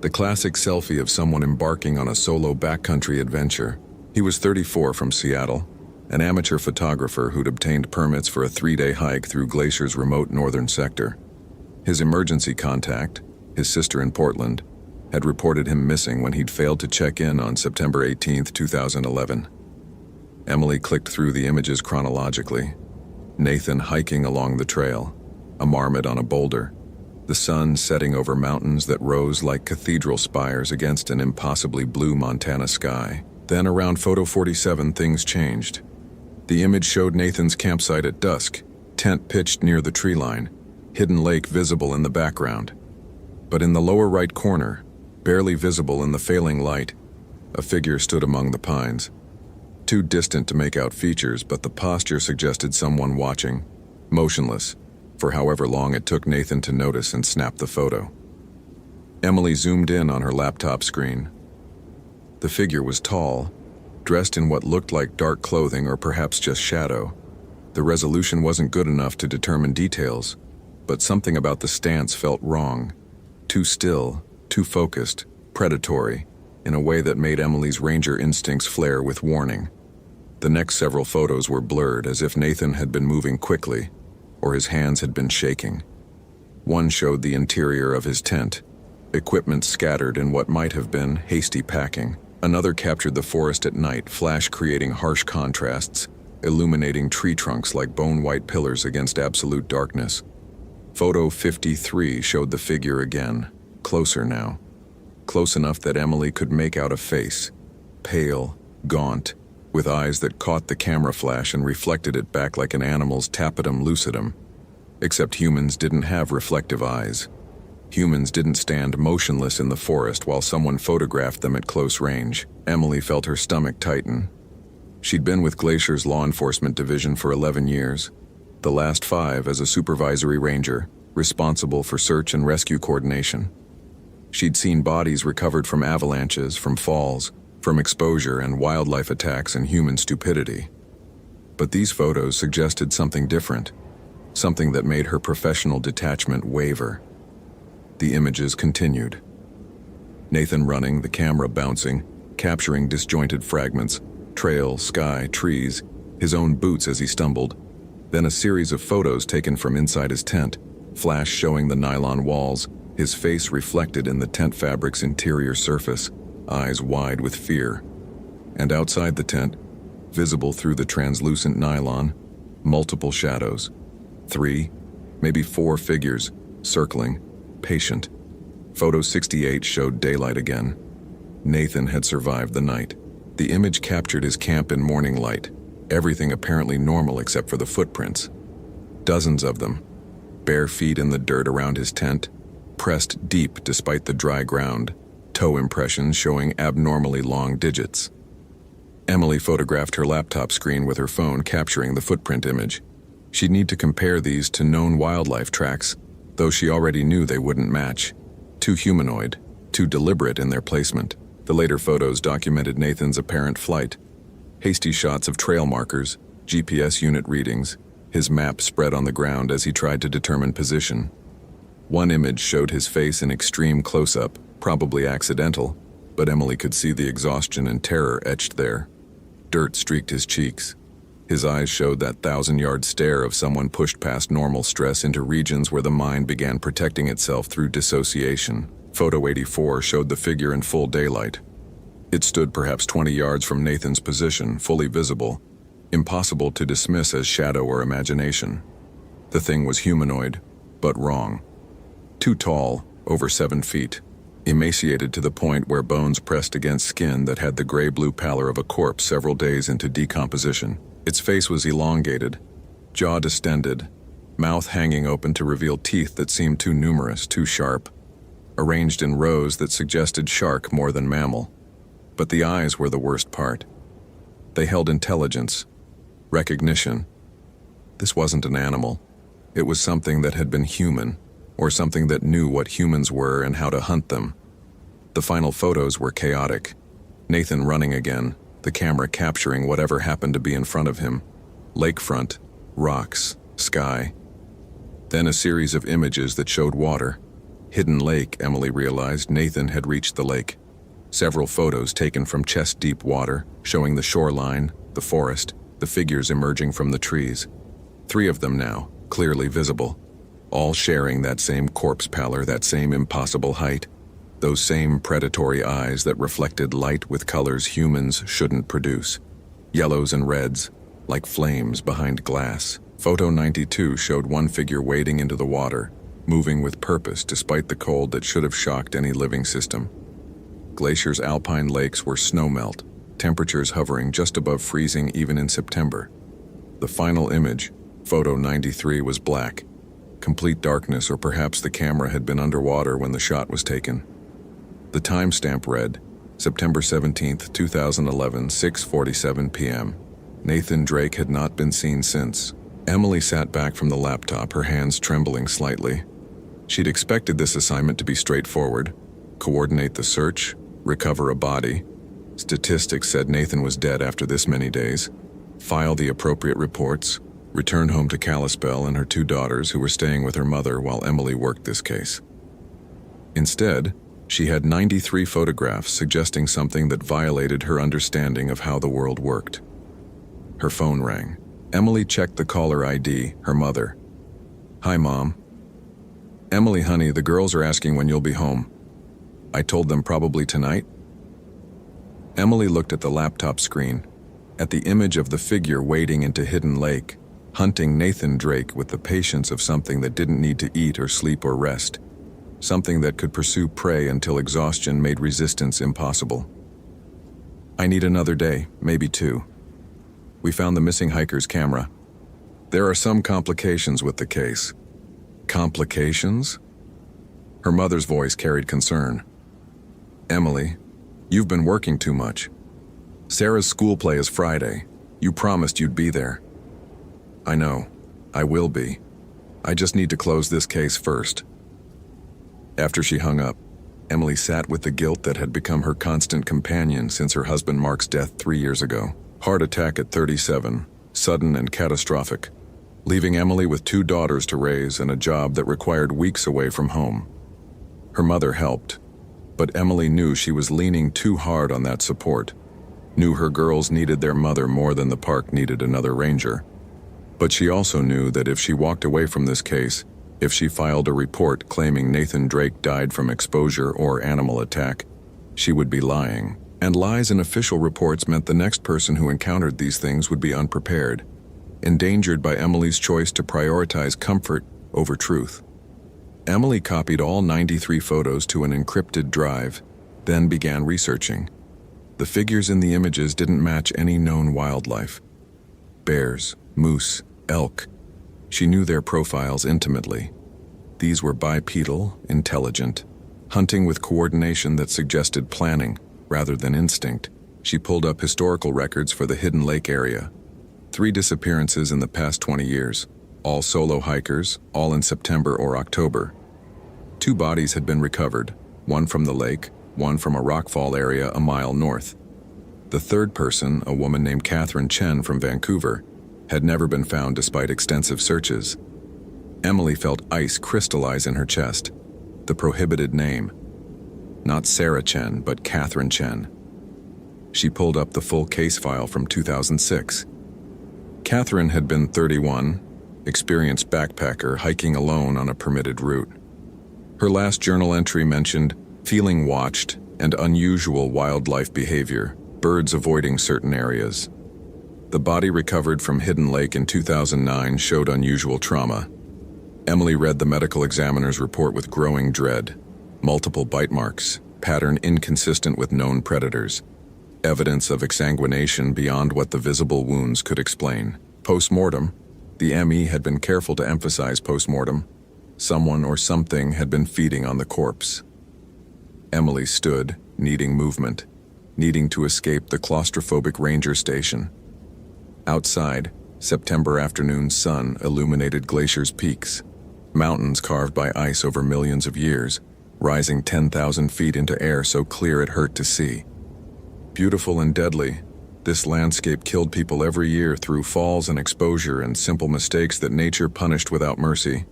The classic selfie of someone embarking on a solo backcountry adventure. He was 34, from Seattle, an amateur photographer who'd obtained permits for a 3-day hike through Glacier's remote northern sector. His emergency contact, his sister in Portland, had reported him missing when he'd failed to check in on September 18, 2011. Emily clicked through the images chronologically. Nathan hiking along the trail, a marmot on a boulder, the sun setting over mountains that rose like cathedral spires against an impossibly blue Montana sky. Then around photo 47 things changed. The image showed Nathan's campsite at dusk, tent pitched near the tree line, Hidden Lake visible in the background. But in the lower right corner, barely visible in the failing light, a figure stood among the pines. Too distant to make out features, but the posture suggested someone watching, motionless, for however long it took Nathan to notice and snap the photo. Emily zoomed in on her laptop screen. The figure was tall, dressed in what looked like dark clothing or perhaps just shadow. The resolution wasn't good enough to determine details, but something about the stance felt wrong. Too still, too focused, predatory, in a way that made Emily's ranger instincts flare with warning. The next several photos were blurred, as if Nathan had been moving quickly, or his hands had been shaking. One showed the interior of his tent, equipment scattered in what might have been hasty packing. Another captured the forest at night, flash creating harsh contrasts, illuminating tree trunks like bone-white pillars against absolute darkness. Photo 53 showed the figure again, closer now. Close enough that Emily could make out a face, pale, gaunt, with eyes that caught the camera flash and reflected it back like an animal's tapetum lucidum. Except humans didn't have reflective eyes. Humans didn't stand motionless in the forest while someone photographed them at close range. Emily felt her stomach tighten. She'd been with Glacier's law enforcement division for 11 years, the last 5 as a supervisory ranger, responsible for search and rescue coordination. She'd seen bodies recovered from avalanches, from falls, from exposure and wildlife attacks and human stupidity. But these photos suggested something different, something that made her professional detachment waver. The images continued. Nathan running, the camera bouncing, capturing disjointed fragments, trail, sky, trees, his own boots as he stumbled. Then a series of photos taken from inside his tent, flash showing the nylon walls, his face reflected in the tent fabric's interior surface, eyes wide with fear. And outside the tent, visible through the translucent nylon, multiple shadows. 3, maybe 4 figures, circling, patient. Photo 68 showed daylight again. Nathan had survived the night. The image captured his camp in morning light, everything apparently normal except for the footprints. Dozens of them, bare feet in the dirt around his tent, pressed deep despite the dry ground, toe impressions showing abnormally long digits. Emily photographed her laptop screen with her phone, capturing the footprint image. She'd need to compare these to known wildlife tracks, though she already knew they wouldn't match. Too humanoid, too deliberate in their placement. The later photos documented Nathan's apparent flight. Hasty shots of trail markers, GPS unit readings, his map spread on the ground as he tried to determine position. One image showed his face in extreme close-up, probably accidental, but Emily could see the exhaustion and terror etched there. Dirt streaked his cheeks. His eyes showed that 1,000-yard stare of someone pushed past normal stress into regions where the mind began protecting itself through dissociation. Photo 84 showed the figure in full daylight. It stood perhaps 20 yards from Nathan's position, fully visible, impossible to dismiss as shadow or imagination. The thing was humanoid, but wrong. Too tall, over 7 feet, emaciated to the point where bones pressed against skin that had the gray-blue pallor of a corpse several days into decomposition. Its face was elongated, jaw distended, mouth hanging open to reveal teeth that seemed too numerous, too sharp, arranged in rows that suggested shark more than mammal. But the eyes were the worst part. They held intelligence, recognition. This wasn't an animal. It was something that had been human, or something that knew what humans were and how to hunt them. The final photos were chaotic. Nathan running again, the camera capturing whatever happened to be in front of him. Lakefront, rocks, sky. Then a series of images that showed water. Hidden lake, Emily realized. Nathan had reached the lake. Several photos taken from chest-deep water, showing the shoreline, the forest, the figures emerging from the trees. 3 of them now, clearly visible, all sharing that same corpse pallor, that same impossible height, those same predatory eyes that reflected light with colors humans shouldn't produce. Yellows and reds, like flames behind glass. Photo 92 showed one figure wading into the water, moving with purpose despite the cold that should have shocked any living system. Glaciers' alpine lakes were snowmelt, temperatures hovering just above freezing even in September. The final image, photo 93, was black, complete darkness, or perhaps the camera had been underwater when the shot was taken. The timestamp read, September 17, 2011, 6:47 p.m. Nathan Drake had not been seen since. Emily sat back from the laptop, her hands trembling slightly. She'd expected this assignment to be straightforward. Coordinate the search, recover a body. Statistics said Nathan was dead after this many days. File the appropriate reports. Return home to Kalispell and her 2 daughters who were staying with her mother while Emily worked this case. Instead, she had 93 photographs suggesting something that violated her understanding of how the world worked. Her phone rang. Emily checked the caller ID, her mother. "Hi, Mom." "Emily, honey, the girls are asking when you'll be home." "I told them probably tonight." Emily looked at the laptop screen, at the image of the figure wading into Hidden Lake, hunting Nathan Drake with the patience of something that didn't need to eat or sleep or rest, something that could pursue prey until exhaustion made resistance impossible. "I need another day, maybe 2. We found the missing hiker's camera. There are some complications with the case." "Complications?" Her mother's voice carried concern. "Emily, you've been working too much. Sarah's school play is Friday. You promised you'd be there." "I know. I will be. I just need to close this case first." After she hung up, Emily sat with the guilt that had become her constant companion since her husband Mark's death 3 years ago. Heart attack at 37, sudden and catastrophic, leaving Emily with 2 daughters to raise and a job that required weeks away from home. Her mother helped, but Emily knew she was leaning too hard on that support, knew her girls needed their mother more than the park needed another ranger. But she also knew that if she walked away from this case, if she filed a report claiming Nathan Drake died from exposure or animal attack, she would be lying. And lies in official reports meant the next person who encountered these things would be unprepared, endangered by Emily's choice to prioritize comfort over truth. Emily copied all 93 photos to an encrypted drive, then began researching. The figures in the images didn't match any known wildlife. Bears, moose, elk. She knew their profiles intimately. These were bipedal, intelligent, hunting with coordination that suggested planning rather than instinct. She pulled up historical records for the Hidden Lake area. 3 disappearances in the past 20 years, all solo hikers, all in September or October. 2 bodies had been recovered, one from the lake, one from a rockfall area a mile north. The 3rd person, a woman named Catherine Chen from Vancouver, had never been found despite extensive searches. Emily felt ice crystallize in her chest. The prohibited name. Not Sarah Chen, but Catherine Chen. She pulled up the full case file from 2006. Catherine had been 31, experienced backpacker hiking alone on a permitted route. Her last journal entry mentioned feeling watched and unusual wildlife behavior, birds avoiding certain areas. The body recovered from Hidden Lake in 2009 showed unusual trauma. Emily read the medical examiner's report with growing dread. Multiple bite marks, pattern inconsistent with known predators. Evidence of exsanguination beyond what the visible wounds could explain. Post-mortem, the ME had been careful to emphasize post-mortem. Someone or something had been feeding on the corpse. Emily stood, needing movement, needing to escape the claustrophobic ranger station. Outside, September afternoon sun illuminated Glacier's peaks, mountains carved by ice over millions of years, rising 10,000 feet into air so clear it hurt to see. Beautiful and deadly, this landscape killed people every year through falls and exposure and simple mistakes that nature punished without mercy.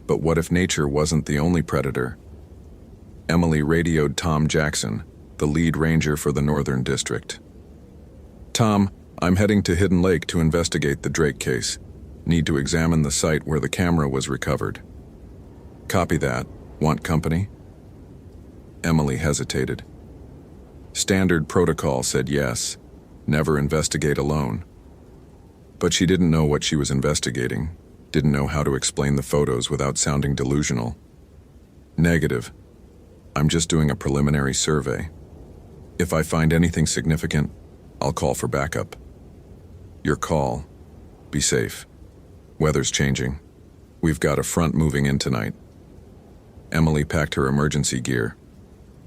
But what if nature wasn't the only predator? Emily radioed Tom Jackson, the lead ranger for the Northern District. "Tom, I'm heading to Hidden Lake to investigate the Drake case. Need to examine the site where the camera was recovered." "Copy that. Want company?" Emily hesitated. Standard protocol said yes. Never investigate alone. But she didn't know what she was investigating, didn't know how to explain the photos without sounding delusional. "Negative. I'm just doing a preliminary survey. If I find anything significant, I'll call for backup." "Your call. Be safe. Weather's changing. We've got a front moving in tonight." Emily packed her emergency gear.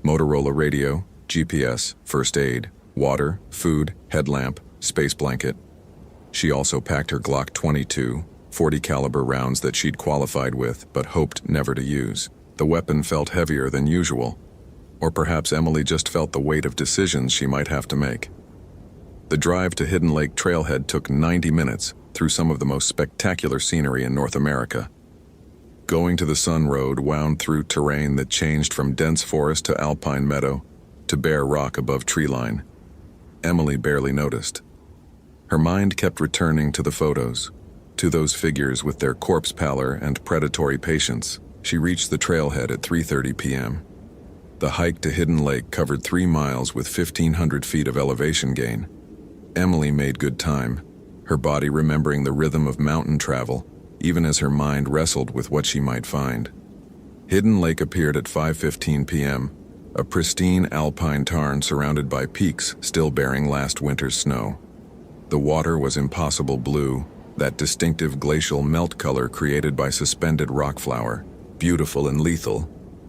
Motorola radio, GPS, first aid, water, food, headlamp, space blanket. She also packed her Glock 22, .40 caliber rounds that she'd qualified with but hoped never to use. The weapon felt heavier than usual. Or perhaps Emily just felt the weight of decisions she might have to make. The drive to Hidden Lake Trailhead took 90 minutes through some of the most spectacular scenery in North America. Going to the Sun Road wound through terrain that changed from dense forest to alpine meadow to bare rock above treeline. Emily barely noticed. Her mind kept returning to the photos, to those figures with their corpse pallor and predatory patience. She reached the trailhead at 3:30 p.m. The hike to Hidden Lake covered 3 miles with 1,500 feet of elevation gain. Emily made good time, her body remembering the rhythm of mountain travel, even as her mind wrestled with what she might find. Hidden Lake appeared at 5:15 p.m., a pristine alpine tarn surrounded by peaks still bearing last winter's snow. The water was impossible blue, that distinctive glacial melt color created by suspended rock flour, beautiful and lethal.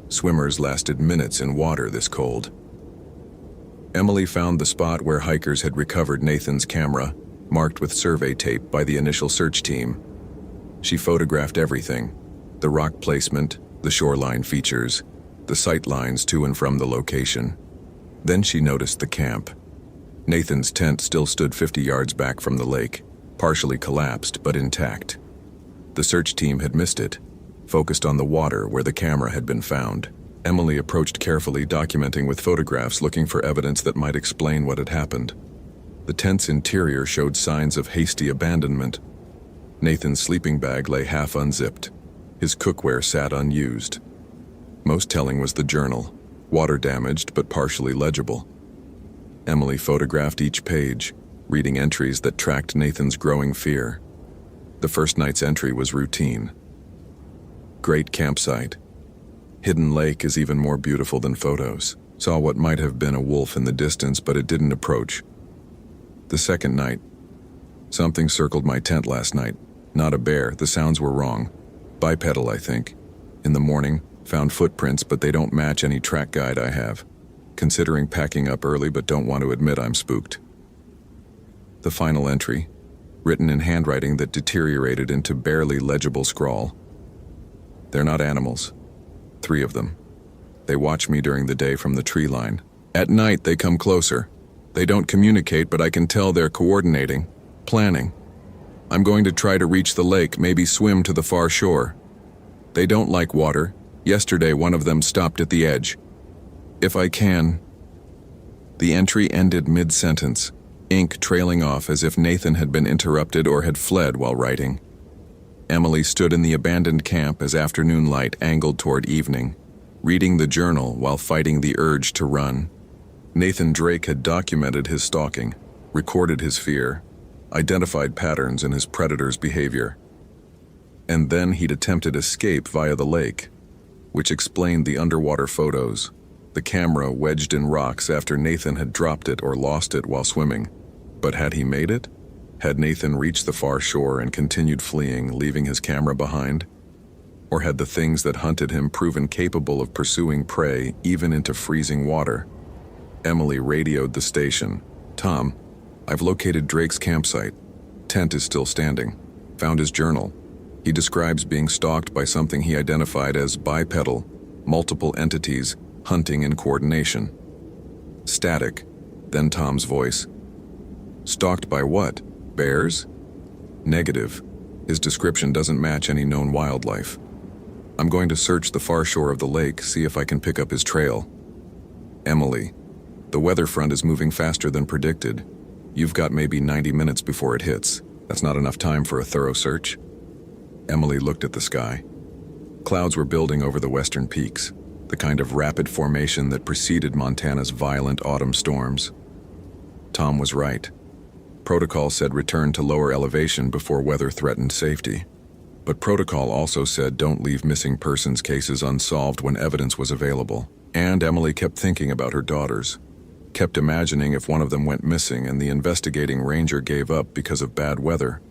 Swimmers lasted minutes in water this cold. Emily found the spot where hikers had recovered Nathan's camera, marked with survey tape by the initial search team. She photographed everything: the rock placement, the shoreline features, the sight lines to and from the location. Then she noticed the camp. Nathan's tent still stood 50 yards back from the lake, partially collapsed but intact. The search team had missed it, focused on the water where the camera had been found. Emily approached carefully, documenting with photographs, looking for evidence that might explain what had happened. The tent's interior showed signs of hasty abandonment. Nathan's sleeping bag lay half unzipped. His cookware sat unused. Most telling was the journal, water damaged but partially legible. Emily photographed each page, reading entries that tracked Nathan's growing fear. The first night's entry was routine. Great campsite. Hidden Lake is even more beautiful than photos. Saw what might have been a wolf in the distance, but it didn't approach. The second night. Something circled my tent last night. Not a bear, the sounds were wrong. Bipedal, I think. In the morning, found footprints, but they don't match any track guide I have. Considering packing up early, but don't want to admit I'm spooked. The final entry, written in handwriting that deteriorated into barely legible scrawl. They're not animals. 3 of them. They watch me during the day from the tree line. At night, they come closer. They don't communicate, but I can tell they're coordinating, planning. I'm going to try to reach the lake, maybe swim to the far shore. They don't like water. Yesterday, one of them stopped at the edge. If I can. The entry ended mid-sentence, ink trailing off as if Nathan had been interrupted or had fled while writing. Emily stood in the abandoned camp as afternoon light angled toward evening, reading the journal while fighting the urge to run. Nathan Drake had documented his stalking, recorded his fear, identified patterns in his predator's behavior. And then he'd attempted escape via the lake. which explained the underwater photos. The camera wedged in rocks after Nathan had dropped it or lost it while swimming. But had he made it? Had Nathan reached the far shore and continued fleeing, leaving his camera behind? Or had the things that hunted him proven capable of pursuing prey even into freezing water? Emily radioed the station. "Tom, I've located Drake's campsite. Tent is still standing. Found his journal. He describes being stalked by something he identified as bipedal, multiple entities, hunting in coordination." Static, then Tom's voice. "Stalked by what? Bears?" "Negative. His description doesn't match any known wildlife. I'm going to search the far shore of the lake, see if I can pick up his trail." Emily, "The weather front is moving faster than predicted. You've got maybe 90 minutes before it hits. That's not enough time for a thorough search." Emily looked at the sky. Clouds were building over the western peaks, the kind of rapid formation that preceded Montana's violent autumn storms. Tom was right. Protocol said return to lower elevation before weather threatened safety. But protocol also said don't leave missing persons cases unsolved when evidence was available. And Emily kept thinking about her daughters. Kept imagining if one of them went missing and the investigating ranger gave up because of bad weather.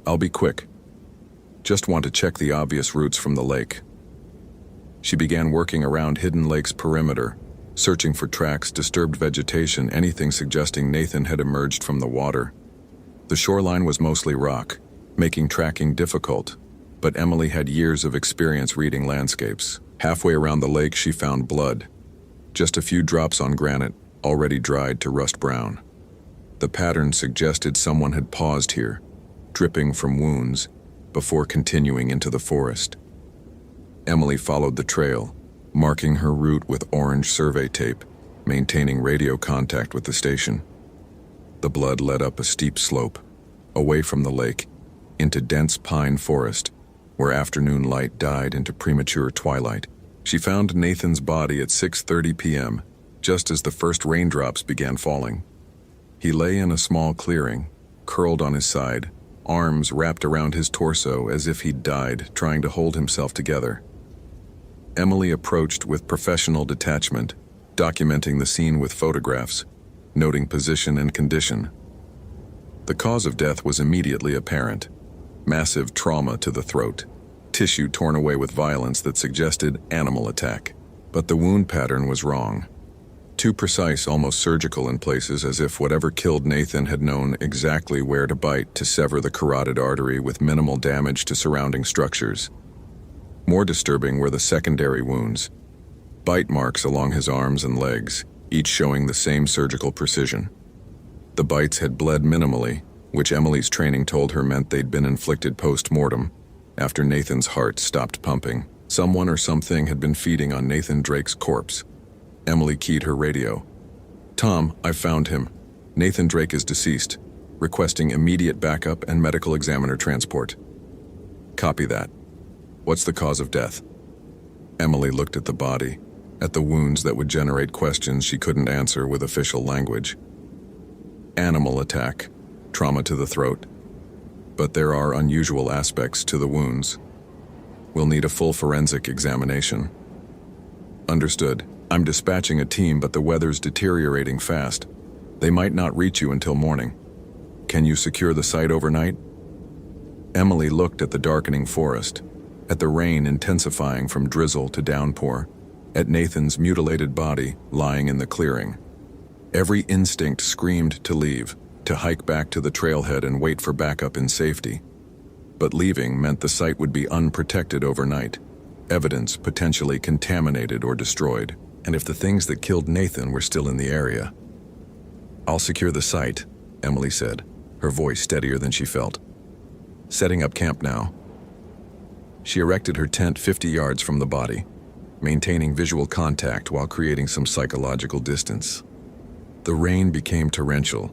"I'll be quick. Just want to check the obvious routes from the lake." She began working around Hidden Lake's perimeter, searching for tracks, disturbed vegetation, anything suggesting Nathan had emerged from the water. The shoreline was mostly rock, making tracking difficult, but Emily had years of experience reading landscapes. Halfway around the lake, she found blood. Just a few drops on granite, already dried to rust brown. The pattern suggested someone had paused here, dripping from wounds, before continuing into the forest. Emily followed the trail, marking her route with orange survey tape, maintaining radio contact with the station. The blood led up a steep slope, away from the lake, into dense pine forest, where afternoon light died into premature twilight. She found Nathan's body at 6:30 p.m., just as the first raindrops began falling. He lay in a small clearing, curled on his side, arms wrapped around his torso as if he'd died, trying to hold himself together. Emily approached with professional detachment, documenting the scene with photographs, noting position and condition. The cause of death was immediately apparent: massive trauma to the throat, tissue torn away with violence that suggested animal attack. But the wound pattern was wrong. Too precise, almost surgical in places, as if whatever killed Nathan had known exactly where to bite to sever the carotid artery with minimal damage to surrounding structures. More disturbing were the secondary wounds, bite marks along his arms and legs, each showing the same surgical precision. The bites had bled minimally, which Emily's training told her meant they'd been inflicted post-mortem, after Nathan's heart stopped pumping. Someone or something had been feeding on Nathan Drake's corpse. Emily keyed her radio. "Tom, I've found him. Nathan Drake is deceased, requesting immediate backup and medical examiner transport." "Copy that. What's the cause of death?" Emily looked at the body, at the wounds that would generate questions she couldn't answer with official language. "Animal attack, trauma to the throat. But there are unusual aspects to the wounds. We'll need a full forensic examination." "Understood. I'm dispatching a team, but the weather's deteriorating fast. They might not reach you until morning. Can you secure the site overnight?" Emily looked at the darkening forest, at the rain intensifying from drizzle to downpour, at Nathan's mutilated body lying in the clearing. Every instinct screamed to leave, to hike back to the trailhead and wait for backup in safety. But leaving meant the site would be unprotected overnight, evidence potentially contaminated or destroyed, and if the things that killed Nathan were still in the area. "I'll secure the site," Emily said, her voice steadier than she felt. "Setting up camp now." She erected her tent 50 yards from the body, maintaining visual contact while creating some psychological distance. The rain became torrential,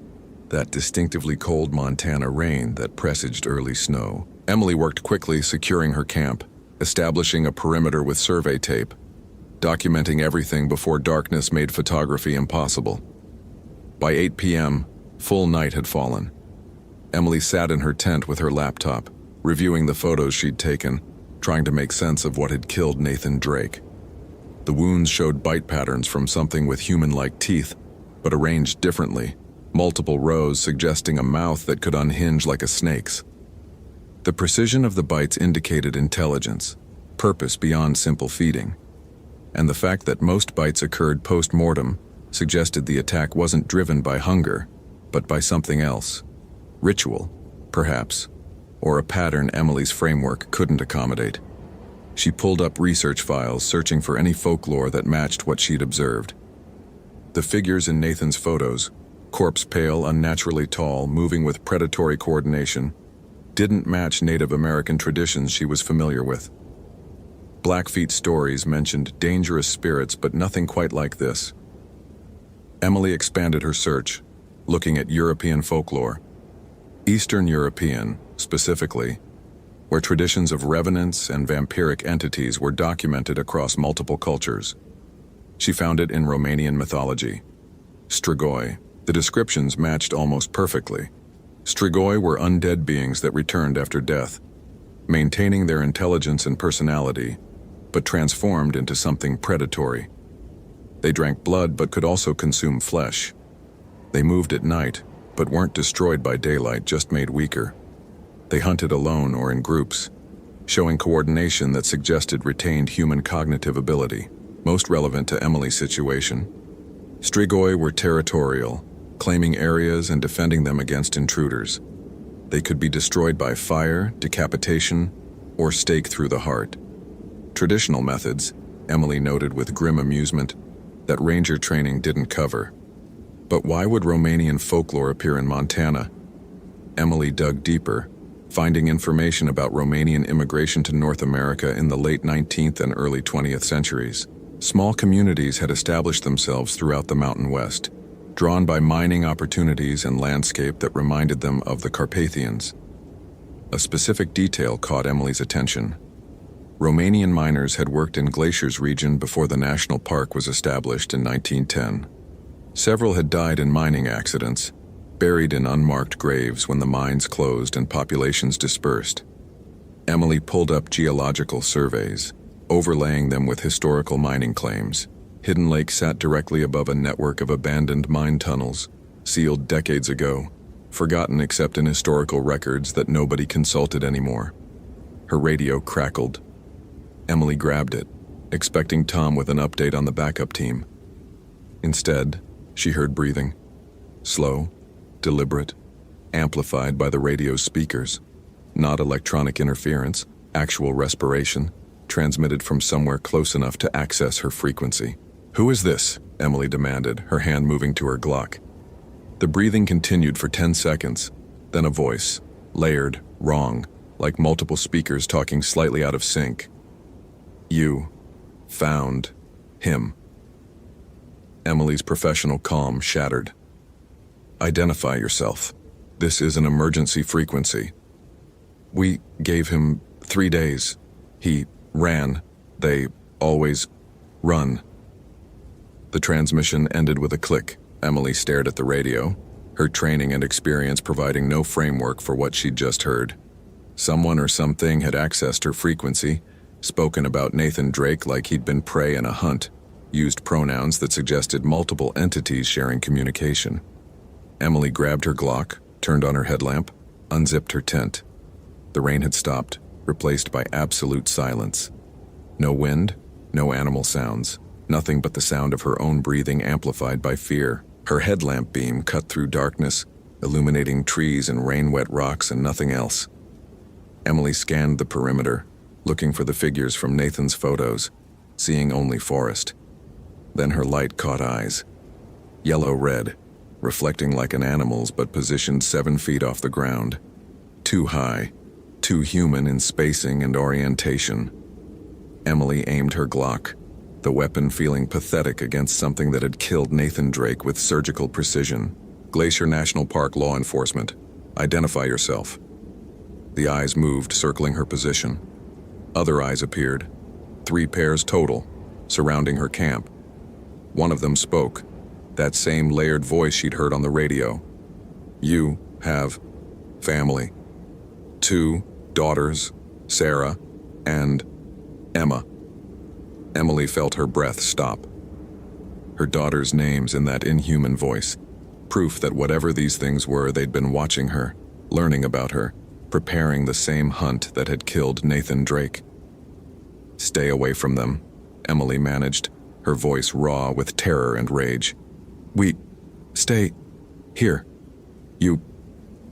that distinctively cold Montana rain that presaged early snow. Emily worked quickly, securing her camp, establishing a perimeter with survey tape, documenting everything before darkness made photography impossible. By 8 p.m., full night had fallen. Emily sat in her tent with her laptop, reviewing the photos she'd taken, trying to make sense of what had killed Nathan Drake. The wounds showed bite patterns from something with human-like teeth, but arranged differently, multiple rows suggesting a mouth that could unhinge like a snake's. The precision of the bites indicated intelligence, purpose beyond simple feeding. And the fact that most bites occurred post-mortem suggested the attack wasn't driven by hunger, but by something else. Ritual, perhaps, or a pattern Emily's framework couldn't accommodate. She pulled up research files, searching for any folklore that matched what she'd observed. The figures in Nathan's photos, corpse pale, unnaturally tall, moving with predatory coordination, didn't match Native American traditions she was familiar with. Blackfeet stories mentioned dangerous spirits, but nothing quite like this. Emily expanded her search, looking at European folklore. Eastern European, specifically, where traditions of revenants and vampiric entities were documented across multiple cultures. She found it in Romanian mythology. Strigoi. The descriptions matched almost perfectly. Strigoi were undead beings that returned after death, maintaining their intelligence and personality, but transformed into something predatory. They drank blood but could also consume flesh. They moved at night, but weren't destroyed by daylight, just made weaker. They hunted alone or in groups, showing coordination that suggested retained human cognitive ability, most relevant to Emily's situation. Strigoi were territorial, claiming areas and defending them against intruders. They could be destroyed by fire, decapitation, or stake through the heart. Traditional methods, Emily noted with grim amusement, that ranger training didn't cover. But why would Romanian folklore appear in Montana? Emily dug deeper, finding information about Romanian immigration to North America in the late 19th and early 20th centuries. Small communities had established themselves throughout the Mountain West, drawn by mining opportunities and landscape that reminded them of the Carpathians. A specific detail caught Emily's attention. Romanian miners had worked in Glaciers region before the national park was established in 1910. Several had died in mining accidents, buried in unmarked graves when the mines closed and populations dispersed. Emily pulled up geological surveys, overlaying them with historical mining claims. Hidden Lake sat directly above a network of abandoned mine tunnels, sealed decades ago, forgotten except in historical records that nobody consulted anymore. Her radio crackled. Emily grabbed it, expecting Tom with an update on the backup team. Instead, she heard breathing. Slow, deliberate, amplified by the radio's speakers. Not electronic interference, actual respiration, transmitted from somewhere close enough to access her frequency. "Who is this?" Emily demanded, her hand moving to her Glock. The breathing continued for 10 seconds, then a voice, layered, wrong, like multiple speakers talking slightly out of sync. "You found him." Emily's professional calm shattered. "Identify yourself. This is an emergency frequency. We gave him 3 days. He ran. They always run." The transmission ended with a click. Emily stared at the radio, her training and experience providing no framework for what she'd just heard. Someone or something had accessed her frequency, spoken about Nathan Drake like he'd been prey in a hunt, used pronouns that suggested multiple entities sharing communication. Emily grabbed her Glock, turned on her headlamp, unzipped her tent. The rain had stopped, replaced by absolute silence. No wind, no animal sounds. Nothing but the sound of her own breathing amplified by fear. Her headlamp beam cut through darkness, illuminating trees and rain-wet rocks and nothing else. Emily scanned the perimeter, looking for the figures from Nathan's photos, seeing only forest. Then her light caught eyes. Yellow-red, reflecting like an animal's but positioned 7 feet off the ground. Too high, too human in spacing and orientation. Emily aimed her Glock, the weapon feeling pathetic against something that had killed Nathan Drake with surgical precision. "Glacier National Park law enforcement. Identify yourself." The eyes moved, circling her position. Other eyes appeared, 3 pairs total, surrounding her camp. One of them spoke, that same layered voice she'd heard on the radio. "You have family. 2 daughters, Sarah, And Emma. Emily felt her breath stop. Her daughter's names in that inhuman voice. Proof that whatever these things were, they'd been watching her, learning about her, preparing the same hunt that had killed Nathan Drake. Stay away from them, Emily managed, her voice raw with terror and rage. Stay here. You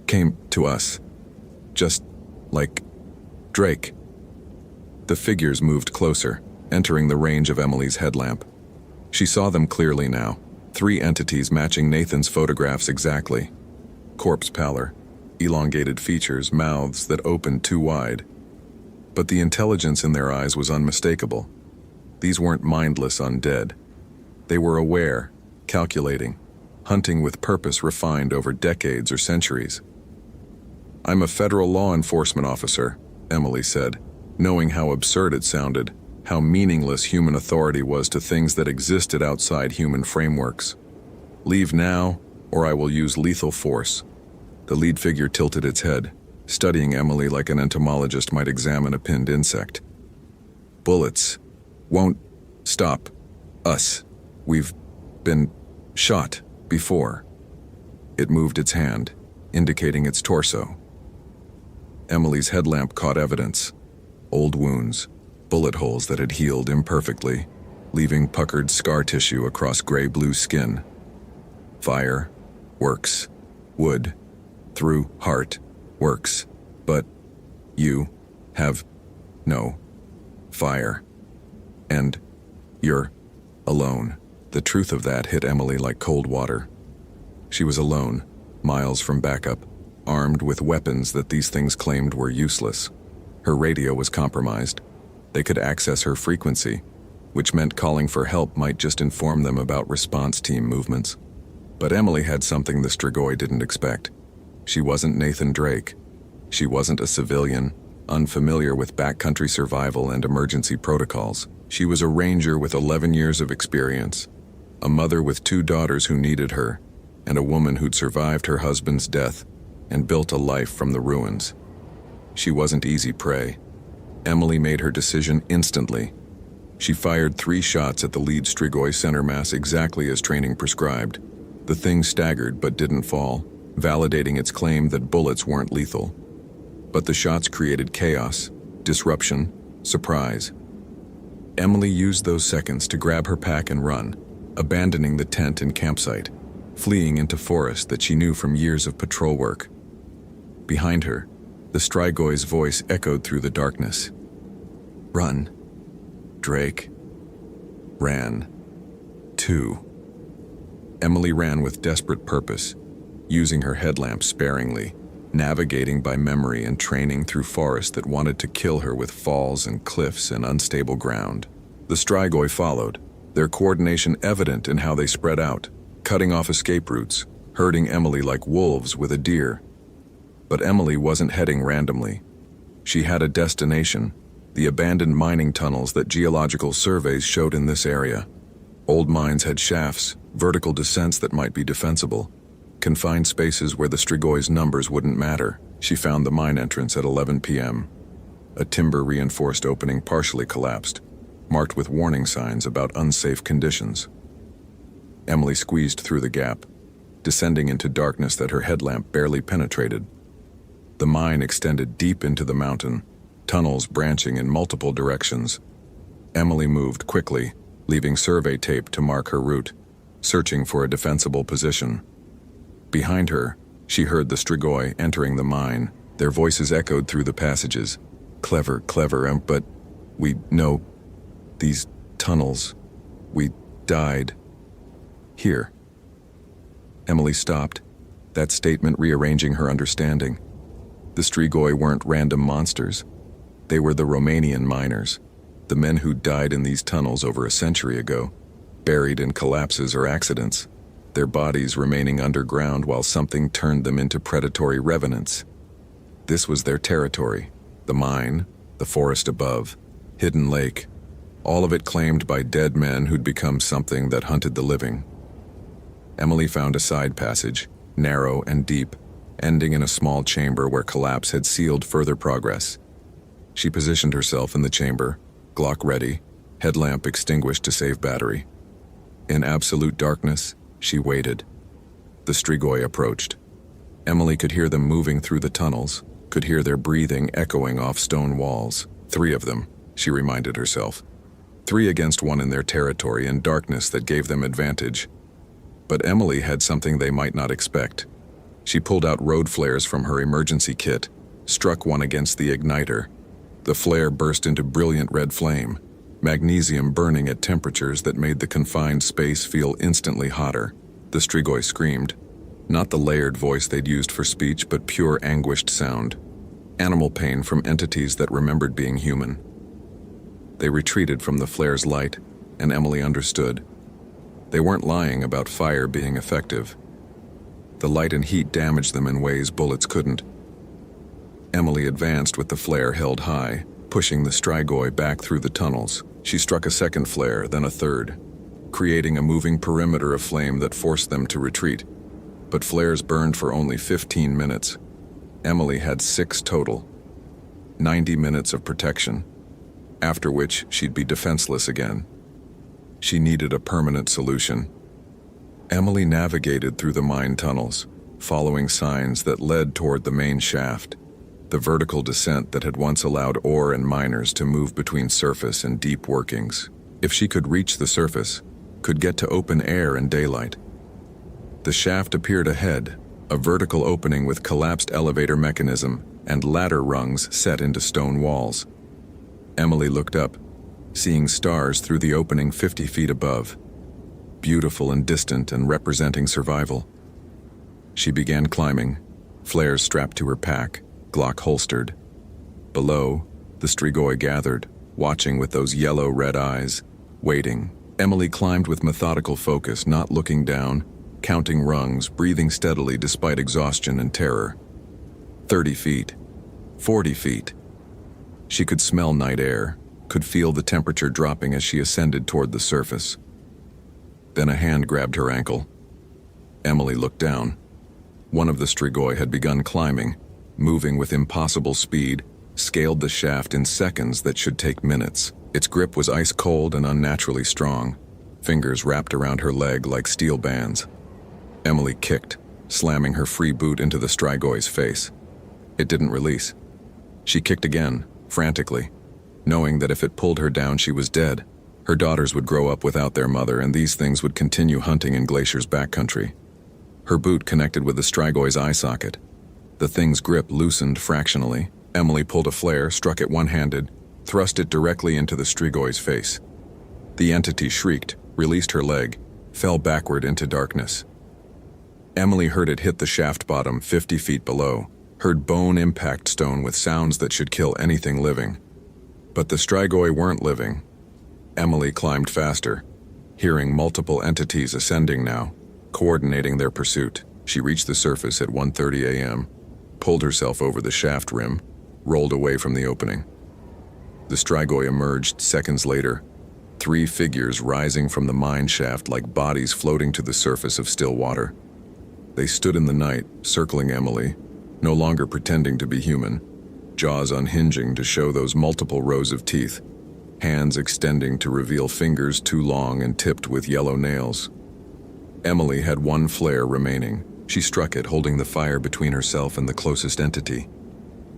came to us. Just like Drake. The figures moved closer, entering the range of Emily's headlamp. She saw them clearly now, 3 entities matching Nathan's photographs exactly. Corpse pallor, elongated features, mouths that opened too wide. But the intelligence in their eyes was unmistakable. These weren't mindless undead. They were aware, calculating, hunting with purpose refined over decades or centuries. "I'm a federal law enforcement officer," Emily said, knowing how absurd it sounded, how meaningless human authority was to things that existed outside human frameworks. "Leave now, or I will use lethal force." The lead figure tilted its head, studying Emily like an entomologist might examine a pinned insect. "Bullets won't stop us. We've been shot before." It moved its hand, indicating its torso. Emily's headlamp caught evidence. Old wounds, bullet holes that had healed imperfectly, leaving puckered scar tissue across gray-blue skin. Fire works. Wood through heart works. But you have no fire. And you're alone. The truth of that hit Emily like cold water. She was alone, miles from backup, armed with weapons that these things claimed were useless. Her radio was compromised. They could access her frequency, which meant calling for help might just inform them about response team movements. But Emily had something the Strigoi didn't expect. She wasn't Nathan Drake. She wasn't a civilian, unfamiliar with backcountry survival and emergency protocols. She was a ranger with 11 years of experience, a mother with 2 daughters who needed her, and a woman who'd survived her husband's death and built a life from the ruins. She wasn't easy prey. Emily made her decision instantly. She fired 3 shots at the lead Strigoi center mass exactly as training prescribed. The thing staggered but didn't fall, validating its claim that bullets weren't lethal. But the shots created chaos, disruption, surprise. Emily used those seconds to grab her pack and run, abandoning the tent and campsite, fleeing into forest that she knew from years of patrol work. Behind her, the Strigoi's voice echoed through the darkness. "Run." Drake ran, too. Emily ran with desperate purpose, using her headlamp sparingly, navigating by memory and training through forest that wanted to kill her with falls and cliffs and unstable ground. The Strigoi followed, their coordination evident in how they spread out, cutting off escape routes, herding Emily like wolves with a deer. But Emily wasn't heading randomly. She had a destination, the abandoned mining tunnels that geological surveys showed in this area. Old mines had shafts, vertical descents that might be defensible, confined spaces where the Strigoi's numbers wouldn't matter. She found the mine entrance at 11 p.m. A timber-reinforced opening partially collapsed, marked with warning signs about unsafe conditions. Emily squeezed through the gap, descending into darkness that her headlamp barely penetrated. The mine extended deep into the mountain, tunnels branching in multiple directions. Emily moved quickly, leaving survey tape to mark her route, searching for a defensible position. Behind her, she heard the Strigoi entering the mine. Their voices echoed through the passages. Clever, but we know these tunnels. We died here." Emily stopped, that statement rearranging her understanding. The Strigoi weren't random monsters. They were the Romanian miners, the men who died in these tunnels over a century ago, buried in collapses or accidents, their bodies remaining underground while something turned them into predatory revenants. This was their territory, the mine, the forest above, hidden lake, all of it claimed by dead men who'd become something that hunted the living. Emily found a side passage, narrow and deep, ending in a small chamber where collapse had sealed further progress. She positioned herself in the chamber, Glock ready, headlamp extinguished to save battery. In absolute darkness, she waited. The Strigoi approached. Emily could hear them moving through the tunnels, could hear their breathing echoing off stone walls. 3 of them, she reminded herself. 3 against 1 in their territory and darkness that gave them advantage. But Emily had something they might not expect. She pulled out road flares from her emergency kit, struck one against the igniter. The flare burst into brilliant red flame, magnesium burning at temperatures that made the confined space feel instantly hotter. The Strigoi screamed, not the layered voice they'd used for speech, but pure anguished sound. Animal pain from entities that remembered being human. They retreated from the flare's light, and Emily understood. They weren't lying about fire being effective. The light and heat damaged them in ways bullets couldn't. Emily advanced with the flare held high, pushing the Strigoi back through the tunnels. She struck a second flare, then a third, creating a moving perimeter of flame that forced them to retreat. But flares burned for only 15 minutes. Emily had 6 total. 90 minutes of protection, after which she'd be defenseless again. She needed a permanent solution. Emily navigated through the mine tunnels, following signs that led toward the main shaft, the vertical descent that had once allowed ore and miners to move between surface and deep workings. If she could reach the surface, could get to open air and daylight. The shaft appeared ahead, a vertical opening with collapsed elevator mechanism and ladder rungs set into stone walls. Emily looked up, seeing stars through the opening 50 feet above, beautiful and distant and representing survival. She began climbing, flares strapped to her pack, Glock holstered. Below, the Strigoi gathered, watching with those yellow-red eyes, waiting. Emily climbed with methodical focus, not looking down, counting rungs, breathing steadily despite exhaustion and terror. 30 feet, 40 feet. She could smell night air, could feel the temperature dropping as she ascended toward the surface. Then a hand grabbed her ankle. Emily looked down. One of the Strigoi had begun climbing, moving with impossible speed, scaled the shaft in seconds that should take minutes. Its grip was ice cold and unnaturally strong, fingers wrapped around her leg like steel bands. Emily kicked, slamming her free boot into the Strigoi's face. It didn't release. She kicked again, frantically, knowing that if it pulled her down she was dead. Her daughters would grow up without their mother, and these things would continue hunting in Glacier's backcountry. Her boot connected with the Strigoi's eye socket. The thing's grip loosened fractionally. Emily pulled a flare, struck it one-handed, thrust it directly into the Strigoi's face. The entity shrieked, released her leg, fell backward into darkness. Emily heard it hit the shaft bottom 50 feet below, heard bone impact stone with sounds that should kill anything living. But the Strigoi weren't living. Emily climbed faster, hearing multiple entities ascending now, coordinating their pursuit. She reached the surface at 1:30 a.m., pulled herself over the shaft rim, rolled away from the opening. The Strigoi emerged seconds later, 3 figures rising from the mine shaft like bodies floating to the surface of still water. They stood in the night, circling Emily, no longer pretending to be human, jaws unhinging to show those multiple rows of teeth, hands extending to reveal fingers too long and tipped with yellow nails. Emily had 1 flare remaining. She struck it, holding the fire between herself and the closest entity.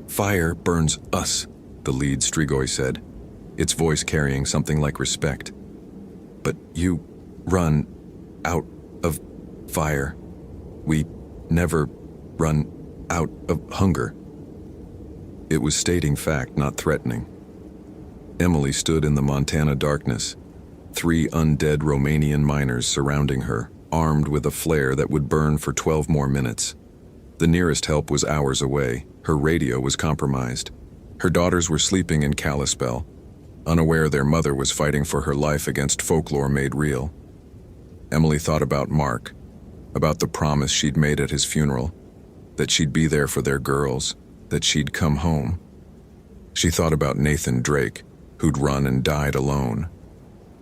"Fire burns us," the lead Strigoi said, its voice carrying something like respect. "But you run out of fire. We never run out of hunger." It was stating fact, not threatening. Emily stood in the Montana darkness, 3 undead Romanian miners surrounding her, armed with a flare that would burn for 12 more minutes. The nearest help was hours away. Her radio was compromised. Her daughters were sleeping in Kalispell, unaware their mother was fighting for her life against folklore made real. Emily thought about Mark, about the promise she'd made at his funeral, that she'd be there for their girls, that she'd come home. She thought about Nathan Drake, who'd run and died alone.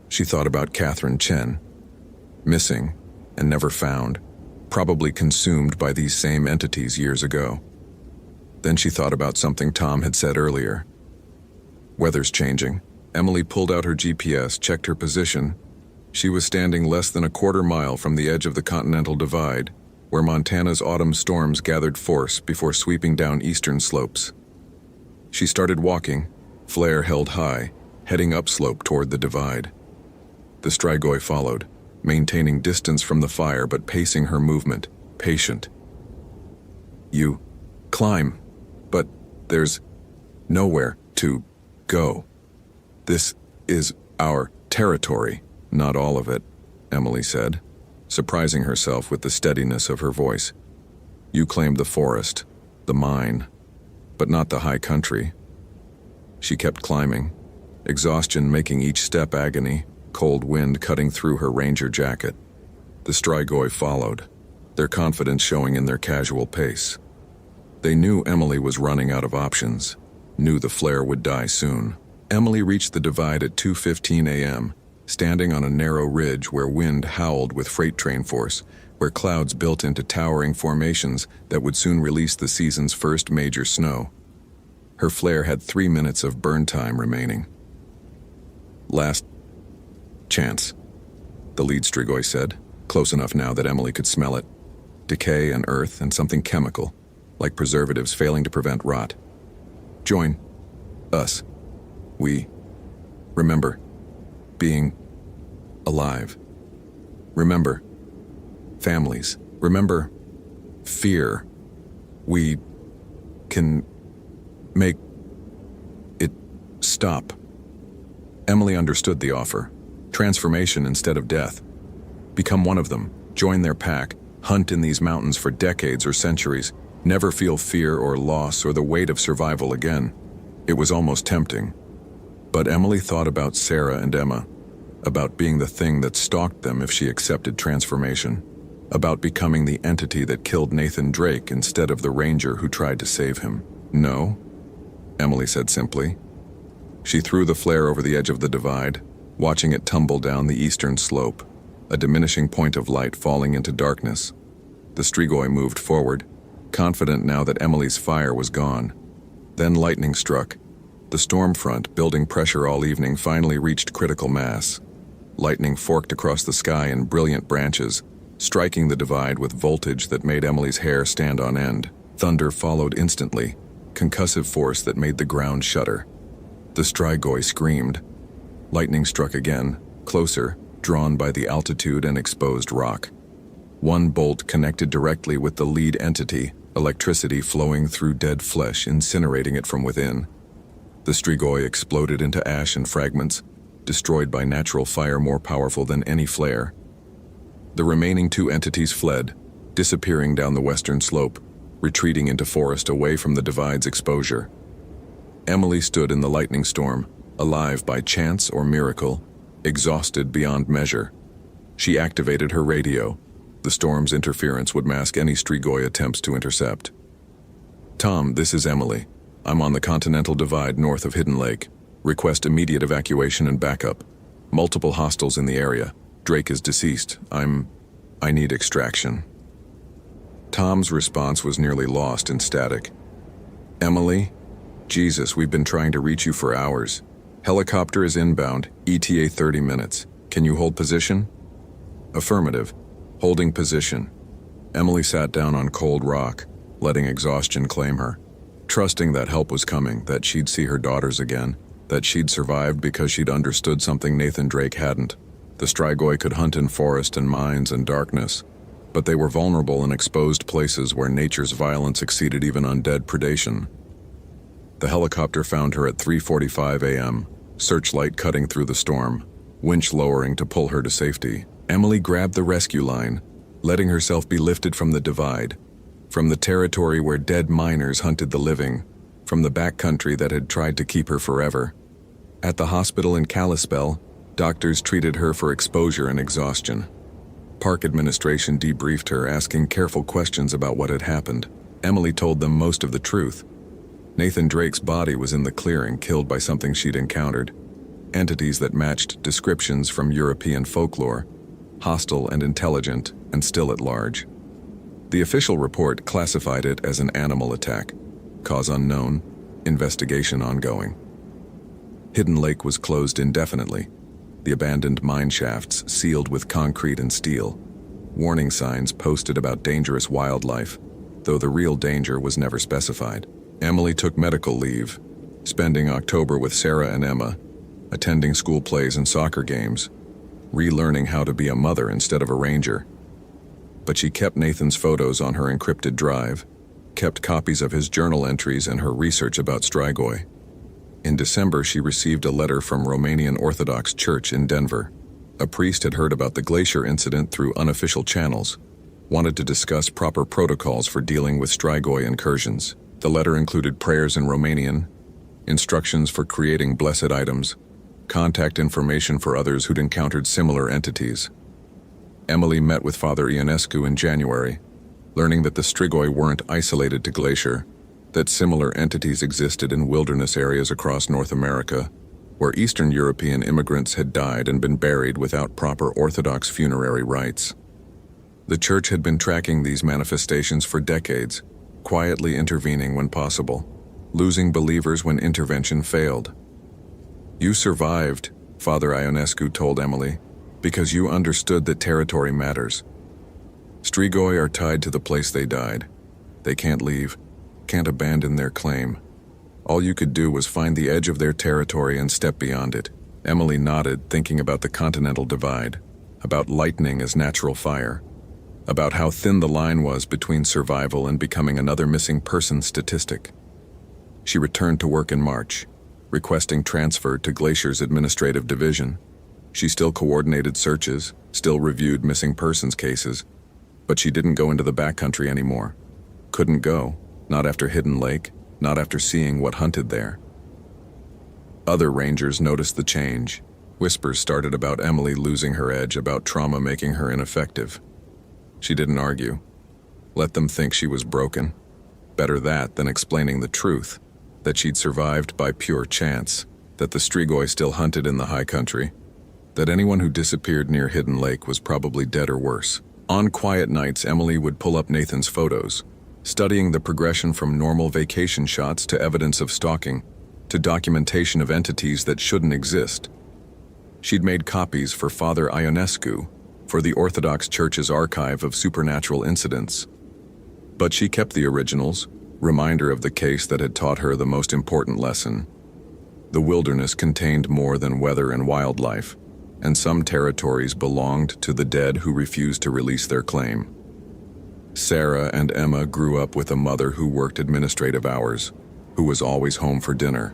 She thought about Catherine Chen, missing and never found, probably consumed by these same entities years ago. Then she thought about something Tom had said earlier. Weather's changing. Emily pulled out her GPS, checked her position. She was standing less than a quarter-mile from the edge of the Continental Divide, where Montana's autumn storms gathered force before sweeping down eastern slopes. She started walking, flare held high, heading upslope toward the divide. The Strigoi followed, maintaining distance from the fire but pacing her movement, patient. You climb, but there's nowhere to go. This is our territory, not all of it, Emily said, surprising herself with the steadiness of her voice. You claimed the forest, the mine, but not the high country. She kept climbing, exhaustion making each step agony, cold wind cutting through her ranger jacket. The Strigoi followed, their confidence showing in their casual pace. They knew Emily was running out of options, knew the flare would die soon. Emily reached the divide at 2:15 a.m., standing on a narrow ridge where wind howled with freight train force, where clouds built into towering formations that would soon release the season's first major snow. Her flare had 3 minutes of burn time remaining. Last chance, the lead Strigoi said, close enough now that Emily could smell it. Decay and earth and something chemical, like preservatives failing to prevent rot. Join us. We remember being alive. Remember families. Remember fear. We can make it stop. Emily understood the offer. Transformation instead of death. Become one of them. Join their pack. Hunt in these mountains for decades or centuries. Never feel fear or loss or the weight of survival again. It was almost tempting. But Emily thought about Sarah and Emma, about being the thing that stalked them if she accepted transformation, about becoming the entity that killed Nathan Drake instead of the ranger who tried to save him. No, Emily said simply. She threw the flare over the edge of the divide, watching it tumble down the eastern slope, a diminishing point of light falling into darkness. The Strigoi moved forward, confident now that Emily's fire was gone. Then lightning struck. The storm front, building pressure all evening, finally reached critical mass. Lightning forked across the sky in brilliant branches, striking the divide with voltage that made Emily's hair stand on end. Thunder followed instantly, concussive force that made the ground shudder. The Strigoi screamed. Lightning struck again, closer, drawn by the altitude and exposed rock. One bolt connected directly with the lead entity, electricity flowing through dead flesh, incinerating it from within. The Strigoi exploded into ash and fragments, destroyed by natural fire more powerful than any flare. The remaining two entities fled, disappearing down the western slope, retreating into forest away from the divide's exposure. Emily stood in the lightning storm, alive by chance or miracle, exhausted beyond measure. She activated her radio. The storm's interference would mask any Strigoi attempts to intercept. Tom, this is Emily. I'm on the Continental Divide north of Hidden Lake. Request immediate evacuation and backup. Multiple hostiles in the area. Drake is deceased. I need extraction. Tom's response was nearly lost in static. Emily? Jesus, we've been trying to reach you for hours. Helicopter is inbound, ETA 30 minutes. Can you hold position? Affirmative. Holding position. Emily sat down on cold rock, letting exhaustion claim her. Trusting that help was coming, that she'd see her daughters again, that she'd survived because she'd understood something Nathan Drake hadn't. The Strigoi could hunt in forest and mines and darkness, but they were vulnerable in exposed places where nature's violence exceeded even undead predation. The helicopter found her at 3:45 a.m., searchlight cutting through the storm, winch lowering to pull her to safety. Emily grabbed the rescue line, letting herself be lifted from the divide, from the territory where dead miners hunted the living, from the backcountry that had tried to keep her forever. At the hospital in Kalispell, doctors treated her for exposure and exhaustion. Park administration debriefed her, asking careful questions about what had happened. Emily told them most of the truth. Nathan Drake's body was in the clearing, killed by something she'd encountered. Entities that matched descriptions from European folklore, hostile and intelligent, and still at large. The official report classified it as an animal attack. Cause unknown, investigation ongoing. Hidden Lake was closed indefinitely, the abandoned mine shafts sealed with concrete and steel, warning signs posted about dangerous wildlife, though the real danger was never specified. Emily took medical leave, spending October with Sarah and Emma, attending school plays and soccer games, relearning how to be a mother instead of a ranger. But she kept Nathan's photos on her encrypted drive, kept copies of his journal entries and her research about Strigoi. In December, she received a letter from Romanian Orthodox Church in Denver. A priest had heard about the glacier incident through unofficial channels, wanted to discuss proper protocols for dealing with Strigoi incursions. The letter included prayers in Romanian, instructions for creating blessed items, contact information for others who'd encountered similar entities. Emily met with Father Ionescu in January, learning that the Strigoi weren't isolated to glacier, that similar entities existed in wilderness areas across North America, where Eastern European immigrants had died and been buried without proper Orthodox funerary rites. The Church had been tracking these manifestations for decades, quietly intervening when possible, losing believers when intervention failed. "You survived," Father Ionescu told Emily, "because you understood that territory matters. Strigoi are tied to the place they died. They can't leave, can't abandon their claim. All you could do was find the edge of their territory and step beyond it." Emily nodded, thinking about the continental divide, about lightning as natural fire, about how thin the line was between survival and becoming another missing person statistic. She returned to work in March, requesting transfer to Glacier's administrative division. She still coordinated searches, still reviewed missing persons cases, but she didn't go into the backcountry anymore. Couldn't go. Not after Hidden Lake, not after seeing what hunted there. Other rangers noticed the change. Whispers started about Emily losing her edge, about trauma making her ineffective. She didn't argue. Let them think she was broken. Better that than explaining the truth, that she'd survived by pure chance, that the Strigoi still hunted in the high country, that anyone who disappeared near Hidden Lake was probably dead or worse. On quiet nights, Emily would pull up Nathan's photos, studying the progression from normal vacation shots to evidence of stalking, to documentation of entities that shouldn't exist. She'd made copies for Father Ionescu, for the Orthodox Church's archive of supernatural incidents. But she kept the originals, reminder of the case that had taught her the most important lesson. The wilderness contained more than weather and wildlife, and some territories belonged to the dead who refused to release their claim. Sarah and Emma grew up with a mother who worked administrative hours, who was always home for dinner,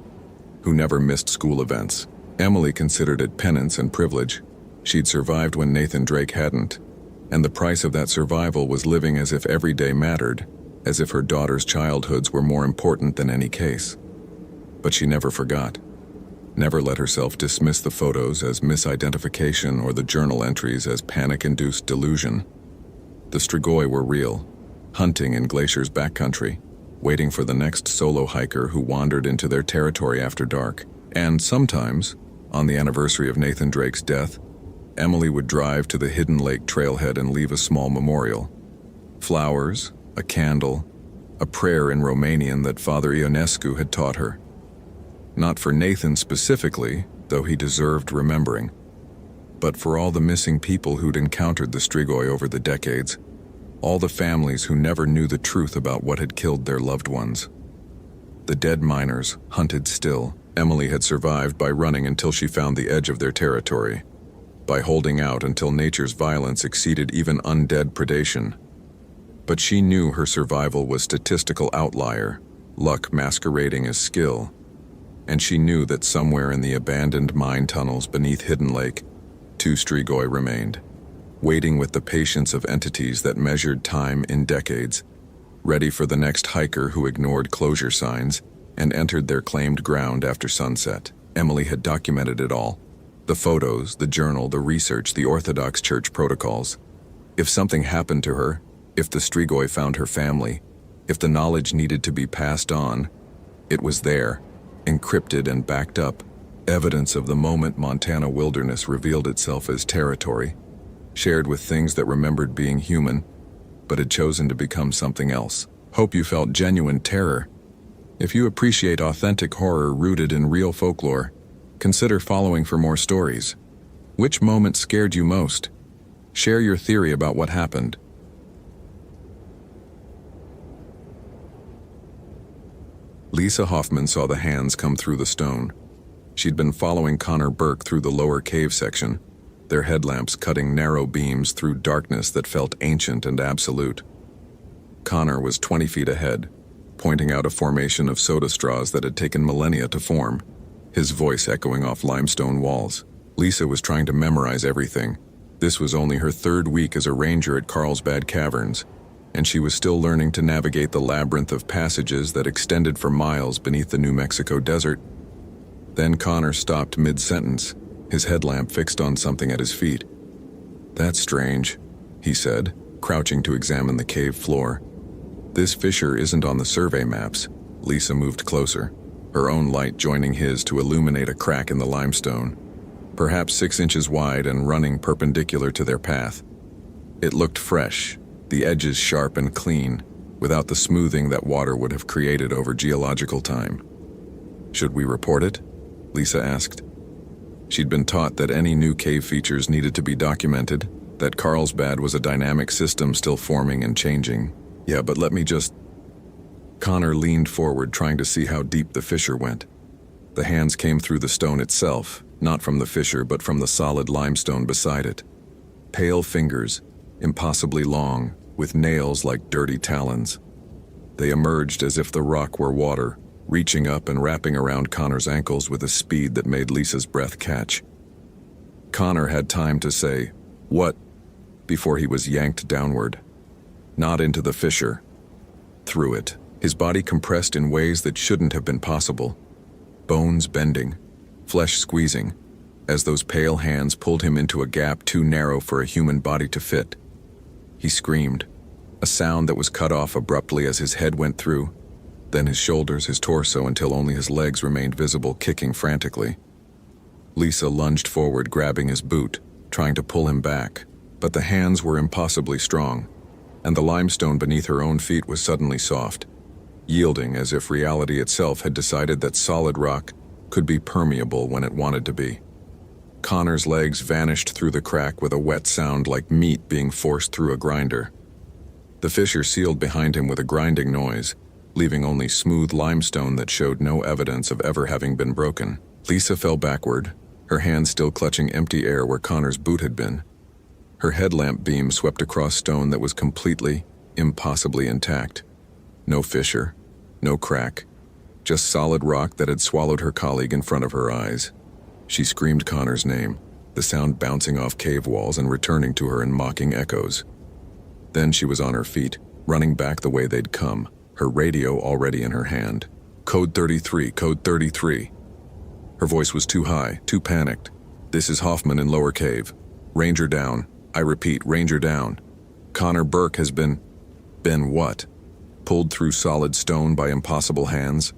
who never missed school events. Emily considered it penance and privilege. She'd survived when Nathan Drake hadn't, and the price of that survival was living as if every day mattered, as if her daughter's childhoods were more important than any case. But she never forgot, never let herself dismiss the photos as misidentification or the journal entries as panic-induced delusion. The Strigoi were real, hunting in Glacier's backcountry, waiting for the next solo hiker who wandered into their territory after dark. And sometimes, on the anniversary of Nathan Drake's death, Emily would drive to the Hidden Lake trailhead and leave a small memorial. Flowers, a candle, a prayer in Romanian that Father Ionescu had taught her. Not for Nathan specifically, though he deserved remembering, but for all the missing people who'd encountered the Strigoi over the decades, all the families who never knew the truth about what had killed their loved ones. The dead miners hunted still. Emily had survived by running until she found the edge of their territory, by holding out until nature's violence exceeded even undead predation. But she knew her survival was statistical outlier, luck masquerading as skill, and she knew that somewhere in the abandoned mine tunnels beneath Hidden Lake, 2 Strigoi remained, waiting with the patience of entities that measured time in decades, ready for the next hiker who ignored closure signs and entered their claimed ground after sunset. Emily had documented it all. The photos, the journal, the research, the Orthodox Church protocols. If something happened to her, if the Strigoi found her family, if the knowledge needed to be passed on, it was there, encrypted and backed up. Evidence of the moment Montana wilderness revealed itself as territory, shared with things that remembered being human, but had chosen to become something else. Hope you felt genuine terror. If you appreciate authentic horror rooted in real folklore, Consider following for more stories. Which moment scared you most? Share your theory about what happened. Lisa Hoffman saw the hands come through the stone. She'd been following Connor Burke through the lower cave section, their headlamps cutting narrow beams through darkness that felt ancient and absolute. Connor was 20 feet ahead, pointing out a formation of soda straws that had taken millennia to form, his voice echoing off limestone walls. Lisa was trying to memorize everything. This was only her third week as a ranger at Carlsbad Caverns, and she was still learning to navigate the labyrinth of passages that extended for miles beneath the New Mexico desert. Then Connor stopped mid-sentence, his headlamp fixed on something at his feet. "That's strange," he said, crouching to examine the cave floor. "This fissure isn't on the survey maps." Lisa moved closer, her own light joining his to illuminate a crack in the limestone, perhaps 6 inches wide and running perpendicular to their path. It looked fresh, the edges sharp and clean, without the smoothing that water would have created over geological time. "Should we report it?" Lisa asked. She'd been taught that any new cave features needed to be documented, that Carlsbad was a dynamic system still forming and changing. "Yeah, but let me just..." Connor leaned forward, trying to see how deep the fissure went. The hands came through the stone itself, not from the fissure but from the solid limestone beside it. Pale fingers, impossibly long, with nails like dirty talons. They emerged as if the rock were water, reaching up and wrapping around Connor's ankles with a speed that made Lisa's breath catch. Connor had time to say, "What?" before he was yanked downward. Not into the fissure. Through it, his body compressed in ways that shouldn't have been possible. Bones bending, flesh squeezing, as those pale hands pulled him into a gap too narrow for a human body to fit. He screamed, a sound that was cut off abruptly as his head went through, then his shoulders, his torso, until only his legs remained visible, kicking frantically. Lisa lunged forward, grabbing his boot, trying to pull him back, but the hands were impossibly strong, and the limestone beneath her own feet was suddenly soft, yielding as if reality itself had decided that solid rock could be permeable when it wanted to be. Connor's legs vanished through the crack with a wet sound like meat being forced through a grinder. The fissure sealed behind him with a grinding noise, leaving only smooth limestone that showed no evidence of ever having been broken. Lisa fell backward, her hand still clutching empty air where Connor's boot had been. Her headlamp beam swept across stone that was completely, impossibly intact. No fissure, no crack, just solid rock that had swallowed her colleague in front of her eyes. She screamed Connor's name, the sound bouncing off cave walls and returning to her in mocking echoes. Then she was on her feet, running back the way they'd come, her radio already in her hand. "Code 33, code 33. Her voice was too high, too panicked. "This is Hoffman in Lower Cave. Ranger down. I repeat, Ranger down. Connor Burke has been what? Pulled through solid stone by impossible hands?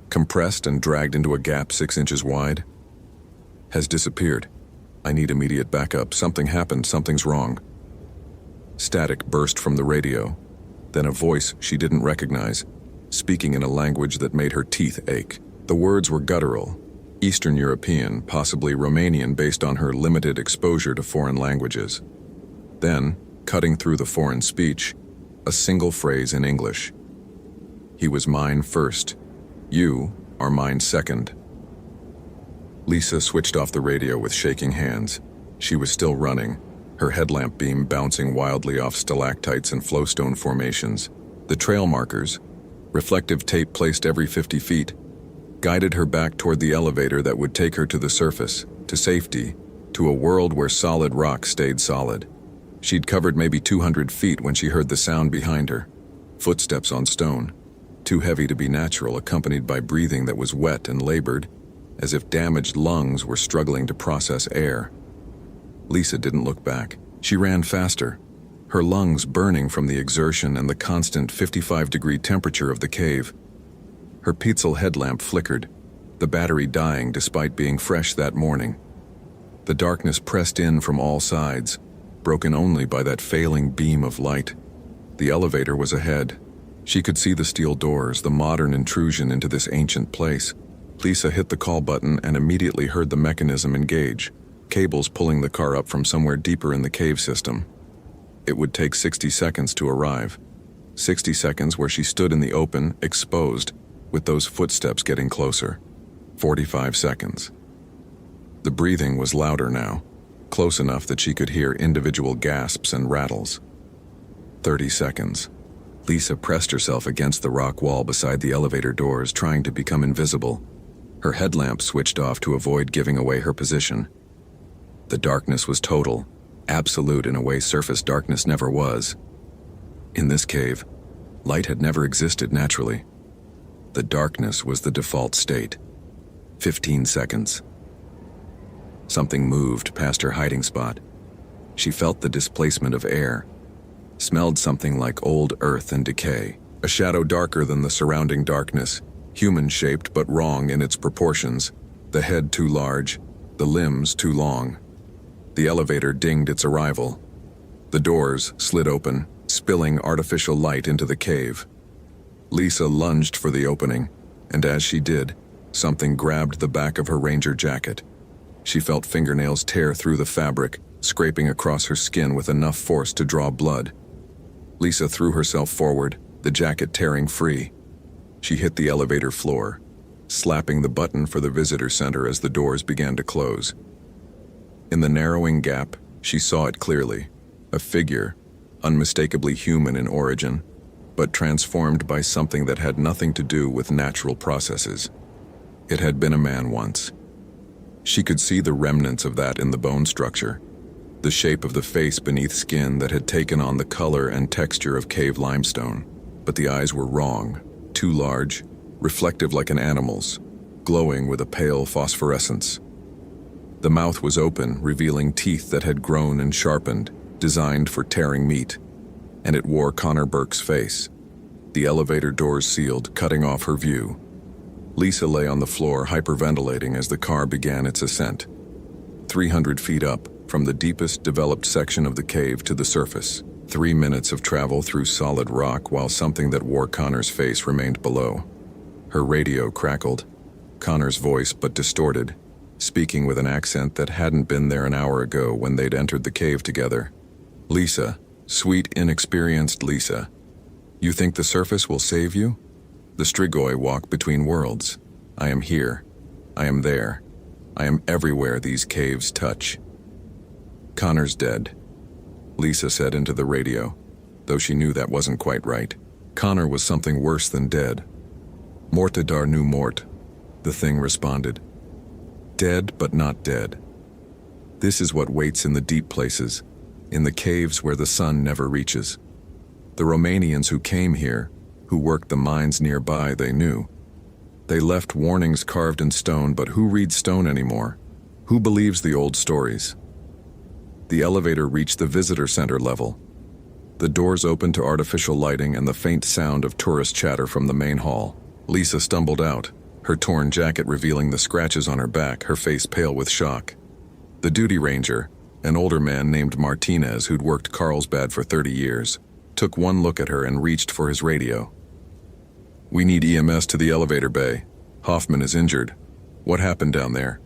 Compressed and dragged into a gap 6 inches wide? Has disappeared. I need immediate backup. Something happened. Something's wrong." Static burst from the radio, then a voice she didn't recognize, speaking in a language that made her teeth ache. The words were guttural, Eastern European, possibly Romanian based on her limited exposure to foreign languages. Then, cutting through the foreign speech, a single phrase in English. "He was mine first. You are mine second." Lisa switched off the radio with shaking hands. She was still running, her headlamp beam bouncing wildly off stalactites and flowstone formations. The trail markers, reflective tape placed every 50 feet, guided her back toward the elevator that would take her to the surface, to safety, to a world where solid rock stayed solid. She'd covered maybe 200 feet when she heard the sound behind her. Footsteps on stone, too heavy to be natural, accompanied by breathing that was wet and labored, as if damaged lungs were struggling to process air. Lisa didn't look back. She ran faster, her lungs burning from the exertion and the constant 55-degree temperature of the cave. Her Petzl headlamp flickered, the battery dying despite being fresh that morning. The darkness pressed in from all sides, broken only by that failing beam of light. The elevator was ahead. She could see the steel doors, the modern intrusion into this ancient place. Lisa hit the call button and immediately heard the mechanism engage, cables pulling the car up from somewhere deeper in the cave system. It would take 60 seconds to arrive. 60 seconds where she stood in the open, exposed, with those footsteps getting closer. 45 seconds. The breathing was louder now, close enough that she could hear individual gasps and rattles. 30 seconds. Lisa pressed herself against the rock wall beside the elevator doors, trying to become invisible. Her headlamp switched off to avoid giving away her position. The darkness was total, absolute in a way surface darkness never was. In this cave, light had never existed naturally. The darkness was the default state. 15 seconds. Something moved past her hiding spot. She felt the displacement of air, smelled something like old earth and decay, a shadow darker than the surrounding darkness, human-shaped but wrong in its proportions, the head too large, the limbs too long. The elevator dinged its arrival. The doors slid open, spilling artificial light into the cave. Lisa lunged for the opening, and as she did, something grabbed the back of her ranger jacket. She felt fingernails tear through the fabric, scraping across her skin with enough force to draw blood. Lisa threw herself forward, the jacket tearing free. She hit the elevator floor, slapping the button for the visitor center as the doors began to close. In the narrowing gap, she saw it clearly, a figure, unmistakably human in origin, but transformed by something that had nothing to do with natural processes. It had been a man once. She could see the remnants of that in the bone structure, the shape of the face beneath skin that had taken on the color and texture of cave limestone, but the eyes were wrong, too large, reflective like an animal's, glowing with a pale phosphorescence. The mouth was open, revealing teeth that had grown and sharpened, designed for tearing meat, and it wore Connor Burke's face. The elevator doors sealed, cutting off her view. Lisa lay on the floor, hyperventilating as the car began its ascent. 300 feet up, from the deepest developed section of the cave to the surface. 3 minutes of travel through solid rock while something that wore Connor's face remained below. Her radio crackled, Connor's voice but distorted, speaking with an accent that hadn't been there an hour ago when they'd entered the cave together. Lisa, sweet, inexperienced Lisa, you think the surface will save you? The Strigoi walk between worlds. I am here. I am there. I am everywhere these caves touch. Connor's dead, Lisa said into the radio, though she knew that wasn't quite right. Connor was something worse than dead. Morte dar nu mort, the thing responded. Dead but not dead. This is what waits in the deep places, in the caves where the sun never reaches. The Romanians who came here, who worked the mines nearby, they knew. They left warnings carved in stone, but who reads stone anymore? Who believes the old stories? The elevator reached the visitor center level. The doors opened to artificial lighting and the faint sound of tourist chatter from the main hall. Lisa stumbled out, her torn jacket revealing the scratches on her back, her face pale with shock. The duty ranger, an older man named Martinez who'd worked Carlsbad for 30 years, took one look at her and reached for his radio. We need EMS to the elevator bay. Hoffman is injured. What happened down there?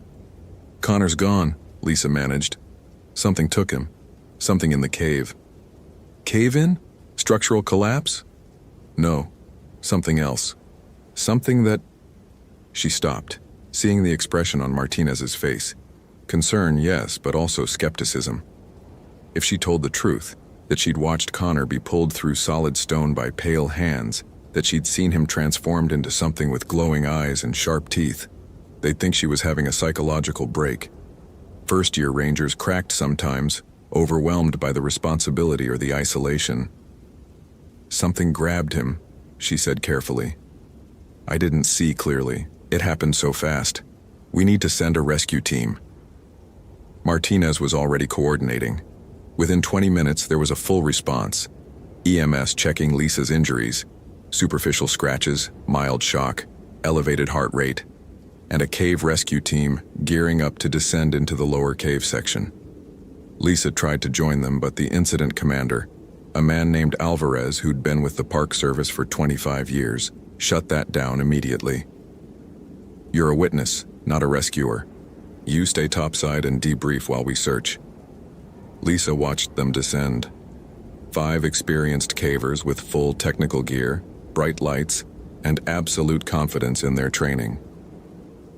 Connor's gone, Lisa managed. Something took him. Something in the cave. Cave-in? Structural collapse? No. Something else. Something that... She stopped, seeing the expression on Martinez's face. Concern, yes, but also skepticism. If she told the truth, that she'd watched Connor be pulled through solid stone by pale hands, that she'd seen him transformed into something with glowing eyes and sharp teeth, they'd think she was having a psychological break. First-year rangers cracked sometimes, overwhelmed by the responsibility or the isolation. Something grabbed him, she said carefully. I didn't see clearly. It happened so fast. We need to send a rescue team. Martinez was already coordinating. Within 20 minutes, there was a full response. EMS checking Lisa's injuries, superficial scratches, mild shock, elevated heart rate, and a cave rescue team gearing up to descend into the lower cave section. Lisa tried to join them, but the incident commander, a man named Alvarez who'd been with the Park Service for 25 years, shut that down immediately. You're a witness, not a rescuer. You stay topside and debrief while we search. Lisa watched them descend. 5 experienced cavers with full technical gear, bright lights, and absolute confidence in their training.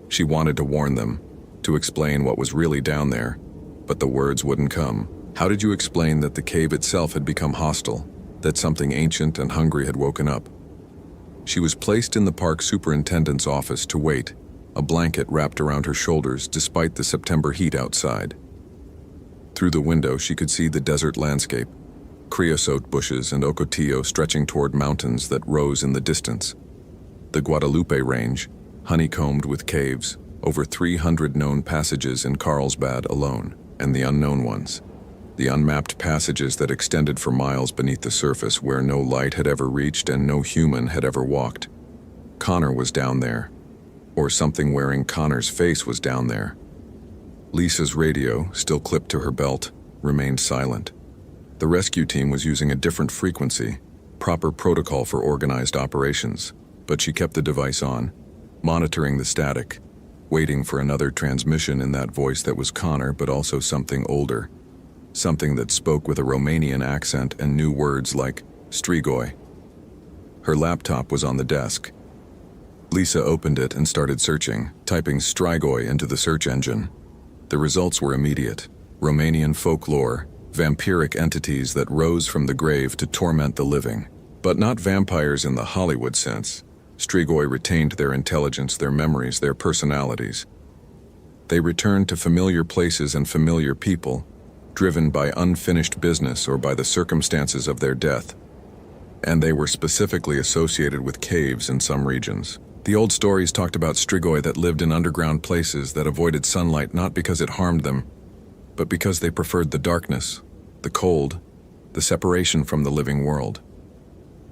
She wanted to warn them, to explain what was really down there, but the words wouldn't come. How did you explain that the cave itself had become hostile, that something ancient and hungry had woken up? She was placed in the park superintendent's office to wait, a blanket wrapped around her shoulders despite the September heat outside. Through the window she could see the desert landscape, creosote bushes and ocotillo stretching toward mountains that rose in the distance. The Guadalupe Range, honeycombed with caves, over 300 known passages in Carlsbad alone, and the unknown ones. The unmapped passages that extended for miles beneath the surface where no light had ever reached and no human had ever walked. Connor was down there, or something wearing Connor's face was down there. Lisa's radio, still clipped to her belt, remained silent. The rescue team was using a different frequency, proper protocol for organized operations, but she kept the device on, monitoring the static, waiting for another transmission in that voice that was Connor but also something older, something that spoke with a Romanian accent and new words like strigoi. Her laptop was on the desk. Lisa opened it and started searching, typing strigoi into the search engine. The results were immediate. Romanian folklore, vampiric entities that rose from the grave to torment the living. But not vampires in the Hollywood sense. Strigoi retained their intelligence, their memories, their personalities. They returned to familiar places and familiar people, driven by unfinished business or by the circumstances of their death. And they were specifically associated with caves in some regions. The old stories talked about strigoi that lived in underground places that avoided sunlight not because it harmed them, but because they preferred the darkness, the cold, the separation from the living world.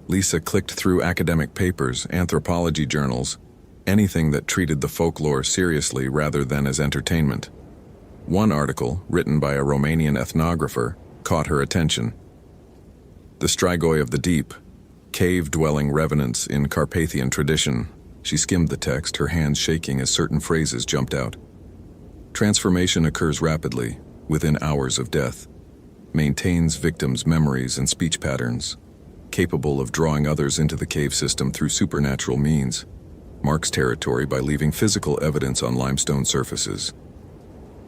Lisa clicked through academic papers, anthropology journals, anything that treated the folklore seriously rather than as entertainment. One article, written by a Romanian ethnographer, caught her attention. The strigoi of the deep, cave-dwelling revenants in Carpathian tradition. She skimmed the text, her hands shaking as certain phrases jumped out. Transformation occurs rapidly, within hours of death. Maintains victims' memories and speech patterns. Capable of drawing others into the cave system through supernatural means. Marks territory by leaving physical evidence on limestone surfaces.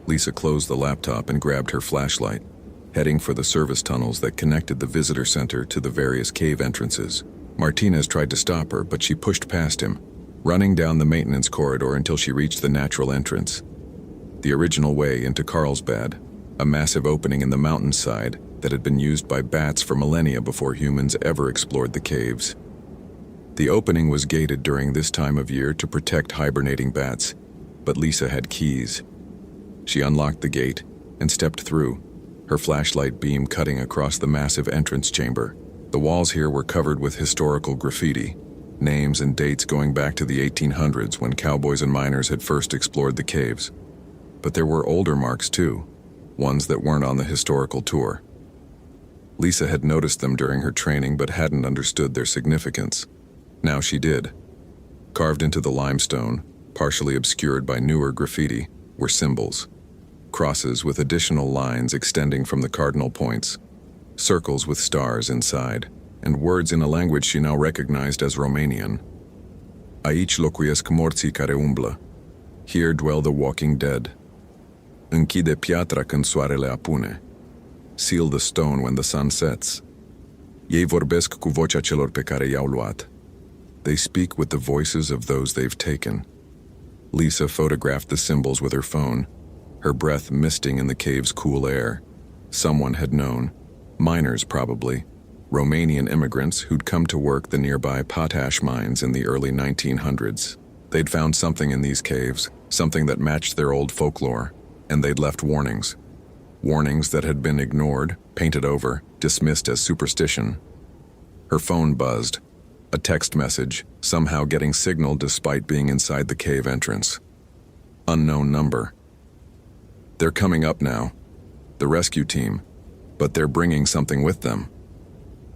Lisa closed the laptop and grabbed her flashlight, heading for the service tunnels that connected the visitor center to the various cave entrances. Martinez tried to stop her, but she pushed past him, running down the maintenance corridor until she reached the natural entrance. The original way into Carlsbad, a massive opening in the mountainside that had been used by bats for millennia before humans ever explored the caves. The opening was gated during this time of year to protect hibernating bats, but Lisa had keys. She unlocked the gate and stepped through, her flashlight beam cutting across the massive entrance chamber. The walls here were covered with historical graffiti, names and dates going back to the 1800s when cowboys and miners had first explored the caves. But there were older marks too, ones that weren't on the historical tour. Lisa had noticed them during her training but hadn't understood their significance. Now she did. Carved into the limestone, partially obscured by newer graffiti, were symbols. Crosses with additional lines extending from the cardinal points, circles with stars inside, and words in a language she now recognized as Romanian. Aici locuiesc morții care umblă. Here dwell the walking dead. Închide piatra când soarele apune. Seal the stone when the sun sets. Ei vorbesc cu vocea celor pe care i-au luat. They speak with the voices of those they've taken. Lisa photographed the symbols with her phone, her breath misting in the cave's cool air. Someone had known. Miners, probably. Romanian immigrants who'd come to work the nearby potash mines in the early 1900s. They'd found something in these caves, something that matched their old folklore, and they'd left warnings. Warnings that had been ignored, painted over, dismissed as superstition. Her phone buzzed. A text message, somehow getting signal despite being inside the cave entrance. Unknown number. They're coming up now. The rescue team. But they're bringing something with them.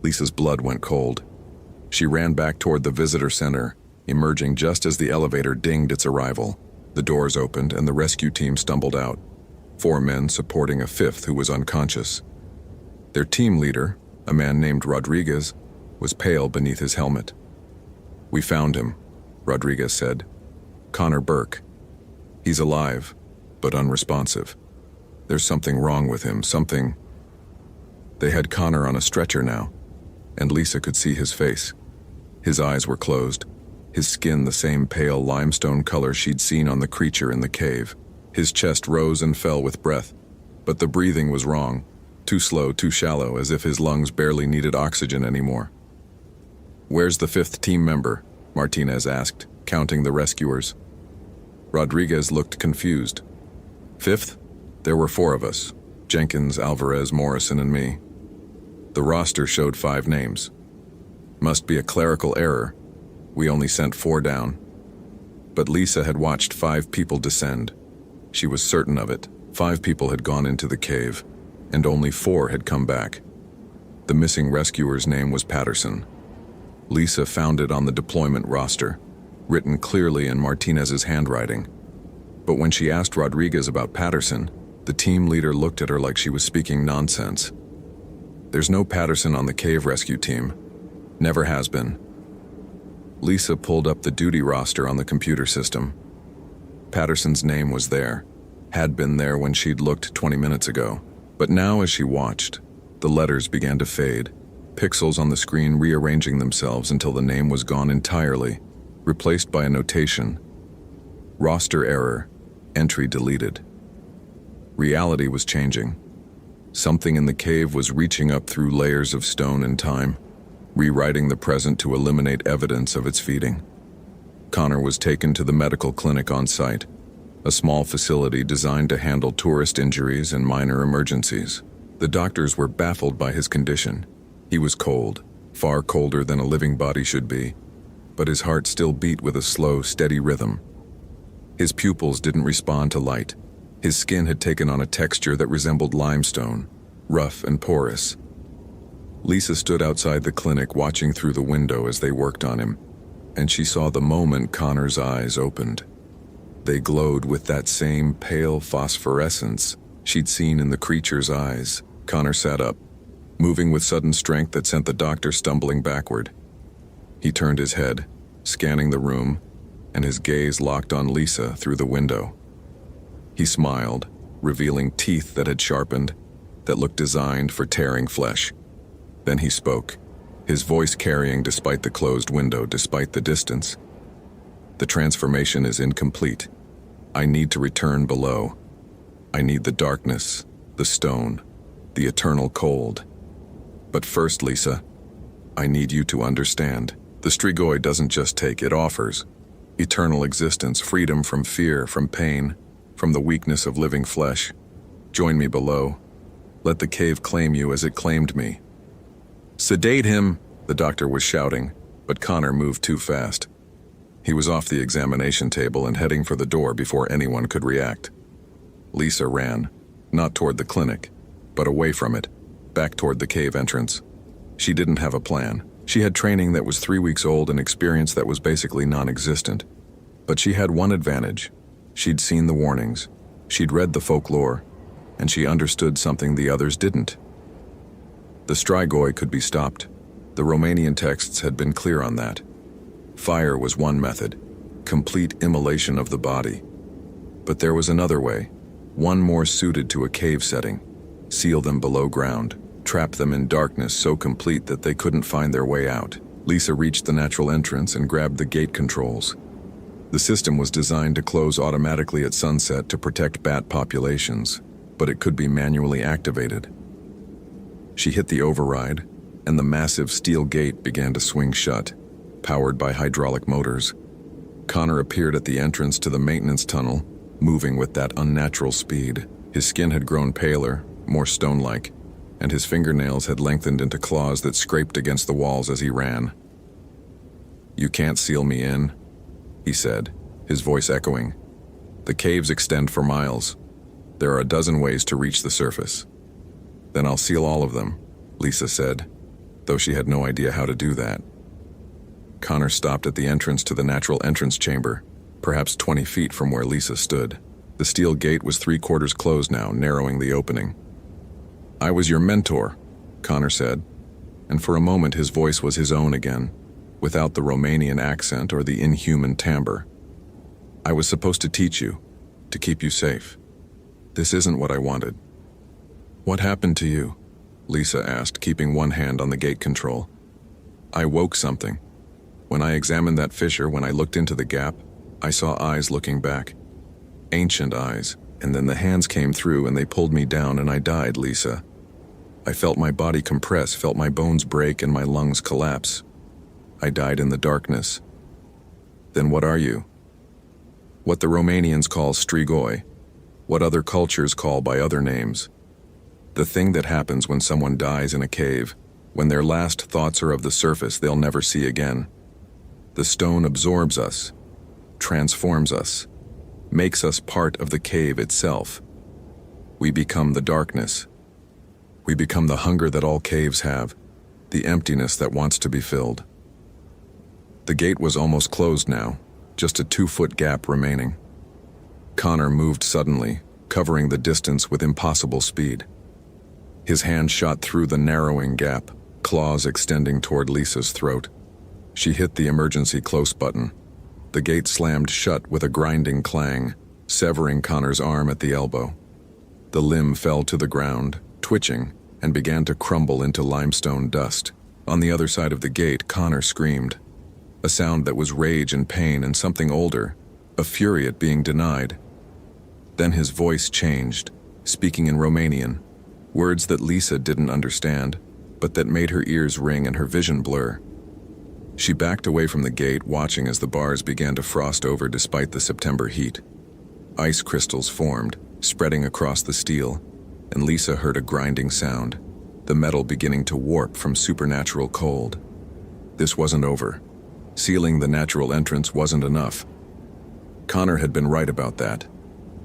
Lisa's blood went cold. She ran back toward the visitor center, emerging just as the elevator dinged its arrival. The doors opened and the rescue team stumbled out, 4 men supporting a 5th who was unconscious. Their team leader, a man named Rodriguez, was pale beneath his helmet. "We found him," Rodriguez said. "Connor Burke. He's alive, but unresponsive. There's something wrong with him, something." They had Connor on a stretcher now, and Lisa could see his face. His eyes were closed, his skin the same pale limestone color she'd seen on the creature in the cave. His chest rose and fell with breath, but the breathing was wrong, too slow, too shallow, as if his lungs barely needed oxygen anymore. "Where's the 5th team member?" Martinez asked, counting the rescuers. Rodriguez looked confused. "5th? There were 4 of us, Jenkins, Alvarez, Morrison, and me. The roster showed 5 names. Must be a clerical error. We only sent 4 down." But Lisa had watched 5 people descend. She was certain of it. 5 people had gone into the cave, and only 4 had come back. The missing rescuer's name was Patterson. Lisa found it on the deployment roster, written clearly in Martinez's handwriting. But when she asked Rodriguez about Patterson, the team leader looked at her like she was speaking nonsense. "There's no Patterson on the cave rescue team. Never has been." Lisa pulled up the duty roster on the computer system. Patterson's name was there, had been there when she'd looked 20 minutes ago. But now as she watched, the letters began to fade, pixels on the screen rearranging themselves until the name was gone entirely, replaced by a notation. "Roster error. Entry deleted." Reality was changing. Something in the cave was reaching up through layers of stone and time, rewriting the present to eliminate evidence of its feeding. Connor was taken to the medical clinic on site, a small facility designed to handle tourist injuries and minor emergencies. The doctors were baffled by his condition. He was cold, far colder than a living body should be, but his heart still beat with a slow, steady rhythm. His pupils didn't respond to light. His skin had taken on a texture that resembled limestone, rough and porous. Lisa stood outside the clinic watching through the window as they worked on him, and she saw the moment Connor's eyes opened. They glowed with that same pale phosphorescence she'd seen in the creature's eyes. Connor sat up, moving with sudden strength that sent the doctor stumbling backward. He turned his head, scanning the room, and his gaze locked on Lisa through the window. He smiled, revealing teeth that had sharpened, that looked designed for tearing flesh. Then he spoke, his voice carrying despite the closed window, despite the distance. "The transformation is incomplete. I need to return below. I need the darkness, the stone, the eternal cold. But first, Lisa, I need you to understand. The Strigoi doesn't just take, it offers. Eternal existence, freedom from fear, from pain, from the weakness of living flesh. Join me below. Let the cave claim you as it claimed me." "Sedate him," the doctor was shouting, but Connor moved too fast. He was off the examination table and heading for the door before anyone could react. Lisa ran, not toward the clinic, but away from it, back toward the cave entrance. She didn't have a plan. She had training that was 3 weeks old and experience that was basically non-existent. But she had one advantage. She'd seen the warnings, she'd read the folklore, and she understood something the others didn't. The Strigoi could be stopped. The Romanian texts had been clear on that. Fire was one method, complete immolation of the body. But there was another way, one more suited to a cave setting. Seal them below ground, trap them in darkness so complete that they couldn't find their way out. Lisa reached the natural entrance and grabbed the gate controls. The system was designed to close automatically at sunset to protect bat populations, but it could be manually activated. She hit the override, and the massive steel gate began to swing shut, powered by hydraulic motors. Connor appeared at the entrance to the maintenance tunnel, moving with that unnatural speed. His skin had grown paler, more stone-like, and his fingernails had lengthened into claws that scraped against the walls as he ran. "You can't seal me in," he said, his voice echoing. "The caves extend for miles. There are a dozen ways to reach the surface." "Then I'll seal all of them," Lisa said, though she had no idea how to do that. Connor stopped at the entrance to the natural entrance chamber, perhaps 20 feet from where Lisa stood. The steel gate was 3/4 closed now, narrowing the opening. "I was your mentor," Connor said, and for a moment his voice was his own again, without the Romanian accent or the inhuman timbre. "I was supposed to teach you, to keep you safe. This isn't what I wanted." "What happened to you?" Lisa asked, keeping one hand on the gate control. "I woke something. When I examined that fissure, when I looked into the gap, I saw eyes looking back. Ancient eyes, and then the hands came through and they pulled me down and I died, Lisa. I felt my body compress, felt my bones break and my lungs collapse. I died in the darkness." "Then what are you?" "What the Romanians call strigoi, what other cultures call by other names. The thing that happens when someone dies in a cave, when their last thoughts are of the surface they'll never see again. The stone absorbs us, transforms us, makes us part of the cave itself. We become the darkness. We become the hunger that all caves have, the emptiness that wants to be filled." The gate was almost closed now, just a 2-foot gap remaining. Connor moved suddenly, covering the distance with impossible speed. His hand shot through the narrowing gap, claws extending toward Lisa's throat. She hit the emergency close button. The gate slammed shut with a grinding clang, severing Connor's arm at the elbow. The limb fell to the ground, twitching, and began to crumble into limestone dust. On the other side of the gate, Connor screamed. A sound that was rage and pain and something older, a fury at being denied. Then his voice changed, speaking in Romanian, words that Lisa didn't understand, but that made her ears ring and her vision blur. She backed away from the gate, watching as the bars began to frost over despite the September heat. Ice crystals formed, spreading across the steel, and Lisa heard a grinding sound, the metal beginning to warp from supernatural cold. This wasn't over. Sealing the natural entrance wasn't enough. Connor had been right about that.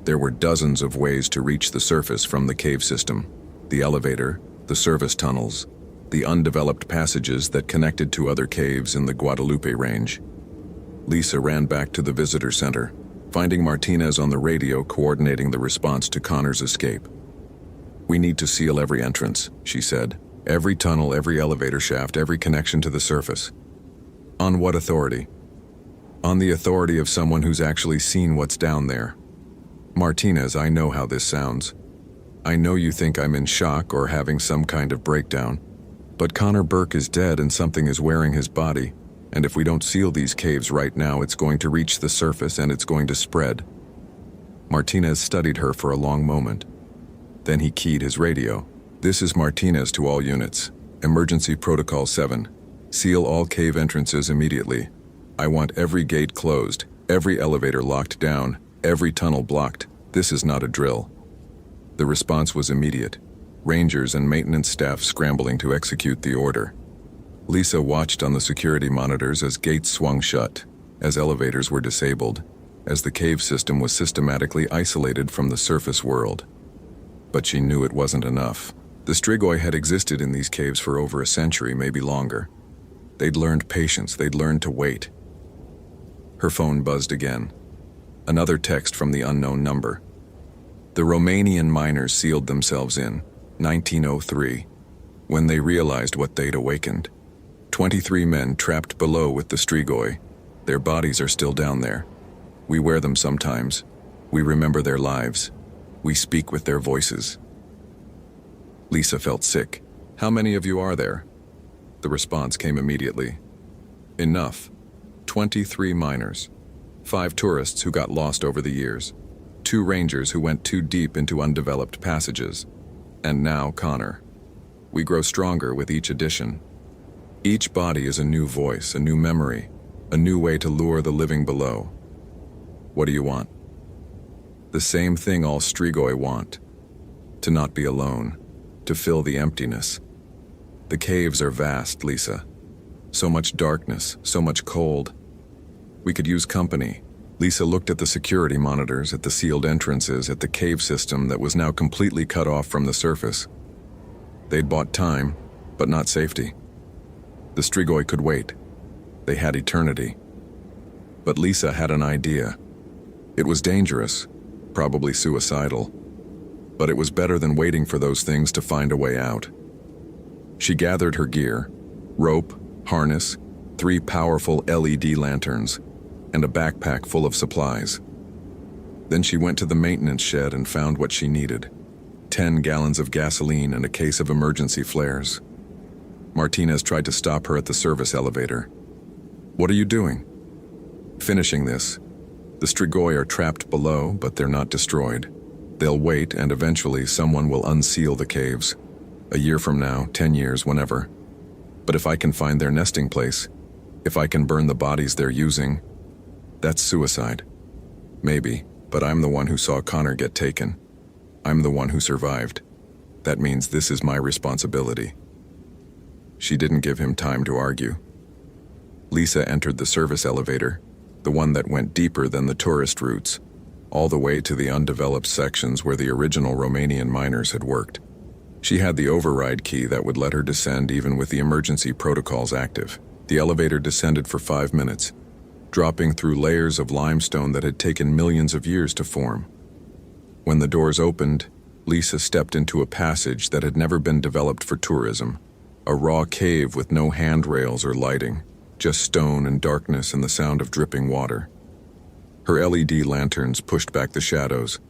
There were dozens of ways to reach the surface from the cave system: the elevator, the service tunnels, the undeveloped passages that connected to other caves in the Guadalupe Range. Lisa ran back to the visitor center, finding Martinez on the radio coordinating the response to Connor's escape. "We need to seal every entrance," she said. "Every tunnel, every elevator shaft, every connection to the surface." "On what authority?" "On the authority of someone who's actually seen what's down there." "Martinez, I know how this sounds. I know you think I'm in shock or having some kind of breakdown. But Connor Burke is dead and something is wearing his body, and if we don't seal these caves right now, it's going to reach the surface and it's going to spread." Martinez studied her for a long moment. Then he keyed his radio. "This is Martinez to all units. Emergency Protocol 7. Seal all cave entrances immediately. I want every gate closed, every elevator locked down, every tunnel blocked. This is not a drill." The response was immediate. Rangers and maintenance staff scrambling to execute the order. Lisa watched on the security monitors as gates swung shut, as elevators were disabled, as the cave system was systematically isolated from the surface world. But she knew it wasn't enough. The strigoi had existed in these caves for over a century, maybe longer. They'd learned patience, they'd learned to wait. Her phone buzzed again. Another text from the unknown number. The Romanian miners sealed themselves in 1903, when they realized what they'd awakened. 23 men trapped below with the strigoi. Their bodies are still down there. We wear them sometimes. We remember their lives. We speak with their voices. Lisa felt sick. "How many of you are there?" The response came immediately. "Enough. 23 miners. 5 tourists who got lost over the years. 2 rangers who went too deep into undeveloped passages. And now Connor. We grow stronger with each addition. Each body is a new voice, a new memory, a new way to lure the living below. What do you want?" "The same thing all strigoi want. To not be alone, to fill the emptiness. The caves are vast, Lisa. So much darkness, so much cold. We could use company." Lisa looked at the security monitors, at the sealed entrances, at the cave system that was now completely cut off from the surface. They'd bought time, but not safety. The strigoi could wait. They had eternity. But Lisa had an idea. It was dangerous, probably suicidal, but it was better than waiting for those things to find a way out. She gathered her gear, rope, harness, 3 powerful LED lanterns, and a backpack full of supplies. Then she went to the maintenance shed and found what she needed: 10 gallons of gasoline and a case of emergency flares. Martinez tried to stop her at the service elevator. "What are you doing?" "Finishing this. The Strigoi are trapped below, but they're not destroyed. They'll wait, and eventually someone will unseal the caves. A year from now, 10 years, whenever. But if I can find their nesting place, if I can burn the bodies they're using, that's suicide. Maybe, but I'm the one who saw Connor get taken. I'm the one who survived. That means this is my responsibility." She didn't give him time to argue. Lisa entered the service elevator, the one that went deeper than the tourist routes, all the way to the undeveloped sections where the original Romanian miners had worked. She had the override key that would let her descend even with the emergency protocols active. The elevator descended for 5 minutes, dropping through layers of limestone that had taken millions of years to form. When the doors opened, Lisa stepped into a passage that had never been developed for tourism, a raw cave with no handrails or lighting, just stone and darkness and the sound of dripping water. Her LED lanterns pushed back the shadows,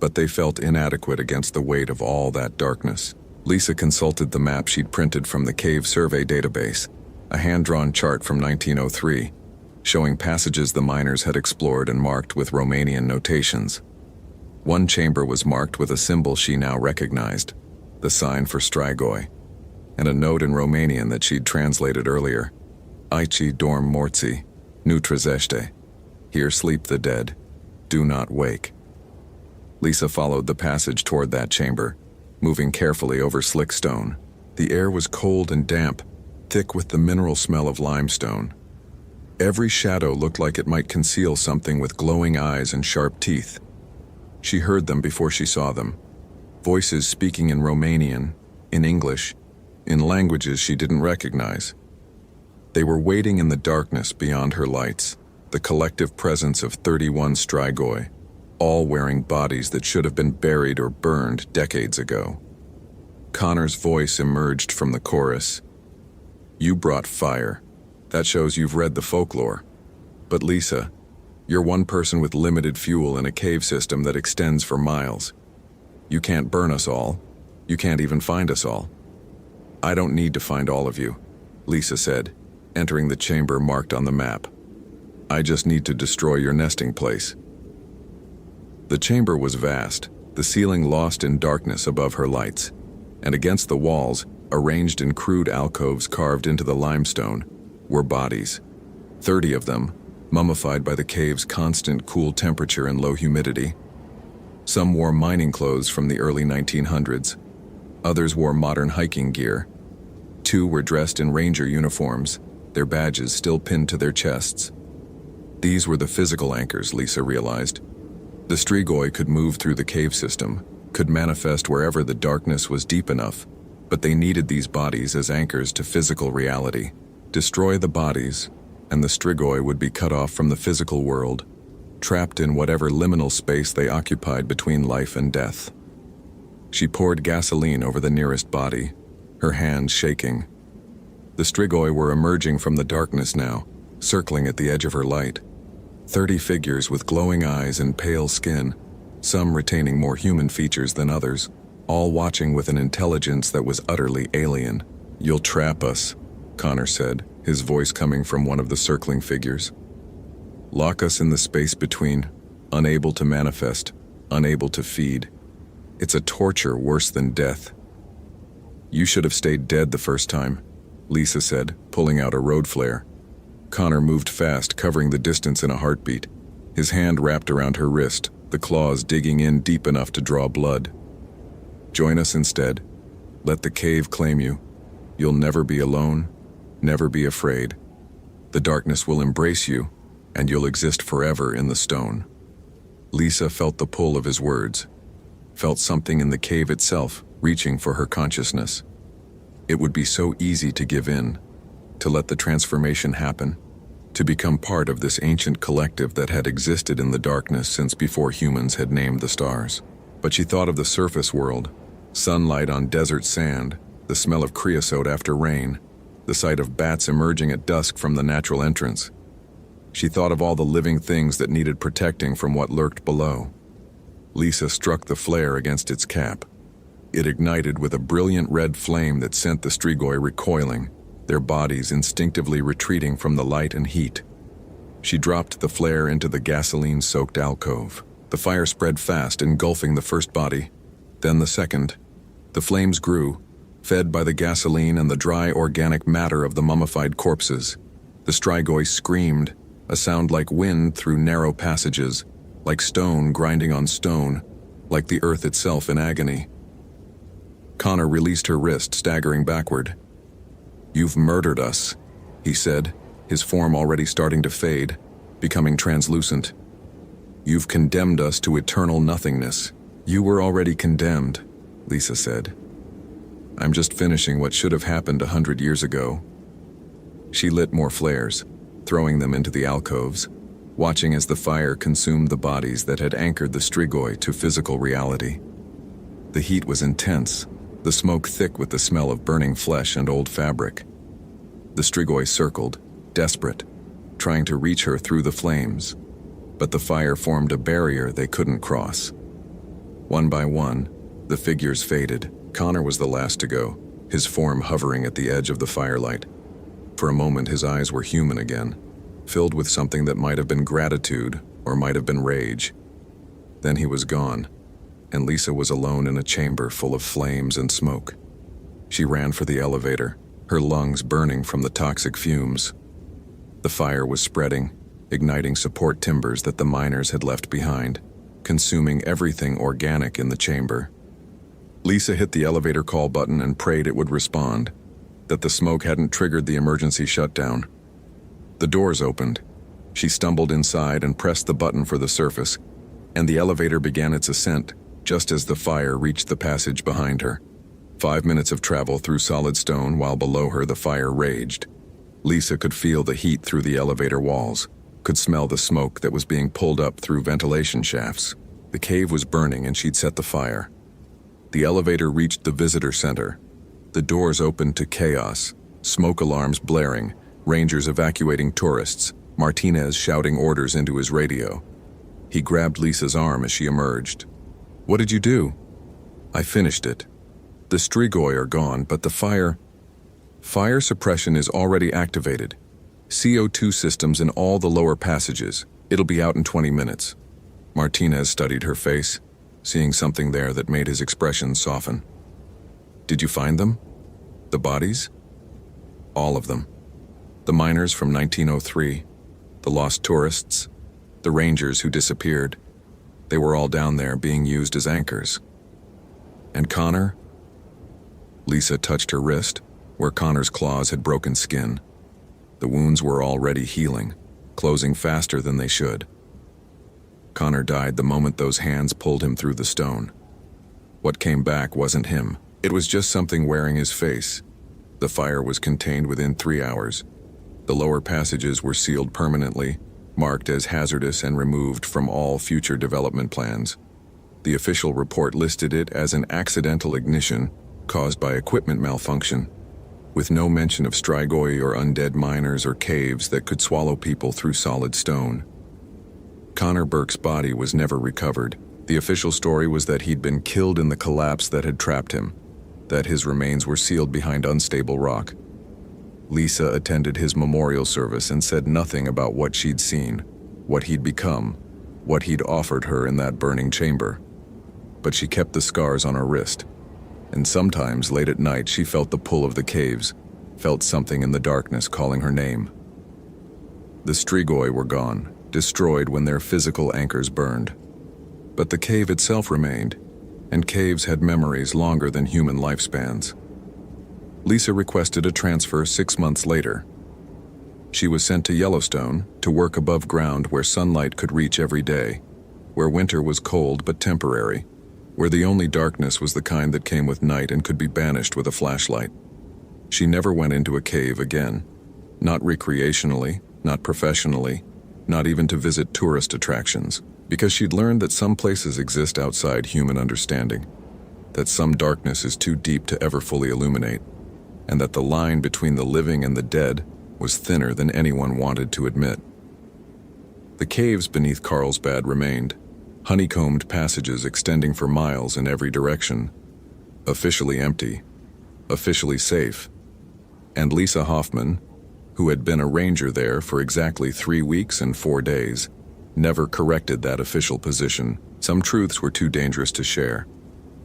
but they felt inadequate against the weight of all that darkness. Lisa consulted the map she'd printed from the cave survey database, a hand-drawn chart from 1903, showing passages the miners had explored and marked with Romanian notations. One chamber was marked with a symbol she now recognized, the sign for Strigoi, and a note in Romanian that she'd translated earlier: Aici dorm morții, nu trezește. Here sleep the dead, do not wake. Lisa followed the passage toward that chamber, moving carefully over slick stone. The air was cold and damp, thick with the mineral smell of limestone. Every shadow looked like it might conceal something with glowing eyes and sharp teeth. She heard them before she saw them. Voices speaking in Romanian, in English, in languages she didn't recognize. They were waiting in the darkness beyond her lights, the collective presence of 31 Strigoi, all wearing bodies that should have been buried or burned decades ago. Connor's voice emerged from the chorus. "You brought fire. That shows you've read the folklore. But Lisa, you're one person with limited fuel in a cave system that extends for miles. You can't burn us all. You can't even find us all." "I don't need to find all of you," Lisa said, entering the chamber marked on the map. "I just need to destroy your nesting place." The chamber was vast, the ceiling lost in darkness above her lights, and against the walls, arranged in crude alcoves carved into the limestone, were bodies. 30 of them, mummified by the cave's constant cool temperature and low humidity. Some wore mining clothes from the early 1900s. Others wore modern hiking gear. 2 were dressed in ranger uniforms, their badges still pinned to their chests. These were the physical anchors, Lisa realized. The Strigoi could move through the cave system, could manifest wherever the darkness was deep enough, but they needed these bodies as anchors to physical reality. Destroy the bodies, and the Strigoi would be cut off from the physical world, trapped in whatever liminal space they occupied between life and death. She poured gasoline over the nearest body, her hands shaking. The Strigoi were emerging from the darkness now, circling at the edge of her light. 30 figures with glowing eyes and pale skin, some retaining more human features than others, all watching with an intelligence that was utterly alien. "You'll trap us," Connor said, his voice coming from one of the circling figures. "Lock us in the space between, unable to manifest, unable to feed. It's a torture worse than death." "You should have stayed dead the first time," Lisa said, pulling out a road flare. Connor moved fast, covering the distance in a heartbeat, his hand wrapped around her wrist, the claws digging in deep enough to draw blood. "Join us instead. Let the cave claim you. You'll never be alone, never be afraid. The darkness will embrace you, and you'll exist forever in the stone." Lisa felt the pull of his words, felt something in the cave itself reaching for her consciousness. It would be so easy to give in, to let the transformation happen, to become part of this ancient collective that had existed in the darkness since before humans had named the stars. But she thought of the surface world, sunlight on desert sand, the smell of creosote after rain, the sight of bats emerging at dusk from the natural entrance. She thought of all the living things that needed protecting from what lurked below. Lisa struck the flare against its cap. It ignited with a brilliant red flame that sent the Strigoi recoiling, their bodies instinctively retreating from the light and heat. She dropped the flare into the gasoline-soaked alcove. The fire spread fast, engulfing the first body, then the second. The flames grew, fed by the gasoline and the dry organic matter of the mummified corpses. The Strigoi screamed, a sound like wind through narrow passages, like stone grinding on stone, like the earth itself in agony. Connor released her wrist, staggering backward. "You've murdered us," he said, his form already starting to fade, becoming translucent. "You've condemned us to eternal nothingness." "You were already condemned," Lisa said. "I'm just finishing what should have happened 100 years ago." She lit more flares, throwing them into the alcoves, watching as the fire consumed the bodies that had anchored the Strigoi to physical reality. The heat was intense, the smoke thick with the smell of burning flesh and old fabric. The Strigoi circled, desperate, trying to reach her through the flames, but the fire formed a barrier they couldn't cross. One by one, the figures faded. Connor was the last to go, his form hovering at the edge of the firelight. For a moment, his eyes were human again, filled with something that might have been gratitude or might have been rage. Then he was gone, and Lisa was alone in a chamber full of flames and smoke. She ran for the elevator, her lungs burning from the toxic fumes. The fire was spreading, igniting support timbers that the miners had left behind, consuming everything organic in the chamber. Lisa hit the elevator call button and prayed it would respond, that the smoke hadn't triggered the emergency shutdown. The doors opened. She stumbled inside and pressed the button for the surface, and the elevator began its ascent just as the fire reached the passage behind her. 5 minutes of travel through solid stone while below her the fire raged. Lisa could feel the heat through the elevator walls, could smell the smoke that was being pulled up through ventilation shafts. The cave was burning and she'd set the fire. The elevator reached the visitor center. The doors opened to chaos, smoke alarms blaring, rangers evacuating tourists, Martinez shouting orders into his radio. He grabbed Lisa's arm as she emerged. "What did you do?" "I finished it. The Strigoi are gone, but the fire suppression is already activated. CO2 systems in all the lower passages. It'll be out in 20 minutes. Martinez studied her face, seeing something there that made his expression soften. "Did you find them? The bodies?" "All of them. The miners from 1903, the lost tourists, the rangers who disappeared. They were all down there being used as anchors." "And Connor?" Lisa touched her wrist, where Connor's claws had broken skin. The wounds were already healing, closing faster than they should. Connor died the moment those hands pulled him through the stone. What came back wasn't him. It was just something wearing his face. The fire was contained within 3 hours. The lower passages were sealed permanently, marked as hazardous and removed from all future development plans. The official report listed it as an accidental ignition caused by equipment malfunction, with no mention of Strigoi or undead miners or caves that could swallow people through solid stone. Connor Burke's body was never recovered. The official story was that he'd been killed in the collapse that had trapped him, that his remains were sealed behind unstable rock. Lisa attended his memorial service and said nothing about what she'd seen, what he'd become, what he'd offered her in that burning chamber. But she kept the scars on her wrist, and sometimes late at night she felt the pull of the caves, felt something in the darkness calling her name. The Strigoi were gone, destroyed when their physical anchors burned. But the cave itself remained, and caves had memories longer than human lifespans. Lisa requested a transfer 6 months later. She was sent to Yellowstone to work above ground where sunlight could reach every day, where winter was cold but temporary, where the only darkness was the kind that came with night and could be banished with a flashlight. She never went into a cave again, not recreationally, not professionally, not even to visit tourist attractions, because she'd learned that some places exist outside human understanding, that some darkness is too deep to ever fully illuminate, and that the line between the living and the dead was thinner than anyone wanted to admit. The caves beneath Carlsbad remained, honeycombed passages extending for miles in every direction, officially empty, officially safe. And Lisa Hoffman, who had been a ranger there for exactly 3 weeks and 4 days, never corrected that official position. Some truths were too dangerous to share.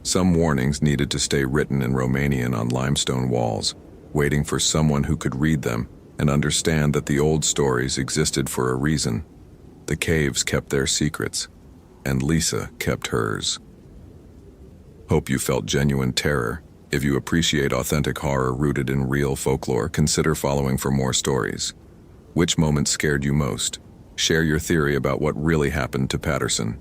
Some warnings needed to stay written in Romanian on limestone walls, waiting for someone who could read them and understand that the old stories existed for a reason. The caves kept their secrets, and Lisa kept hers. Hope you felt genuine terror. If you appreciate authentic horror rooted in real folklore, consider following for more stories. Which moment scared you most? Share your theory about what really happened to Patterson.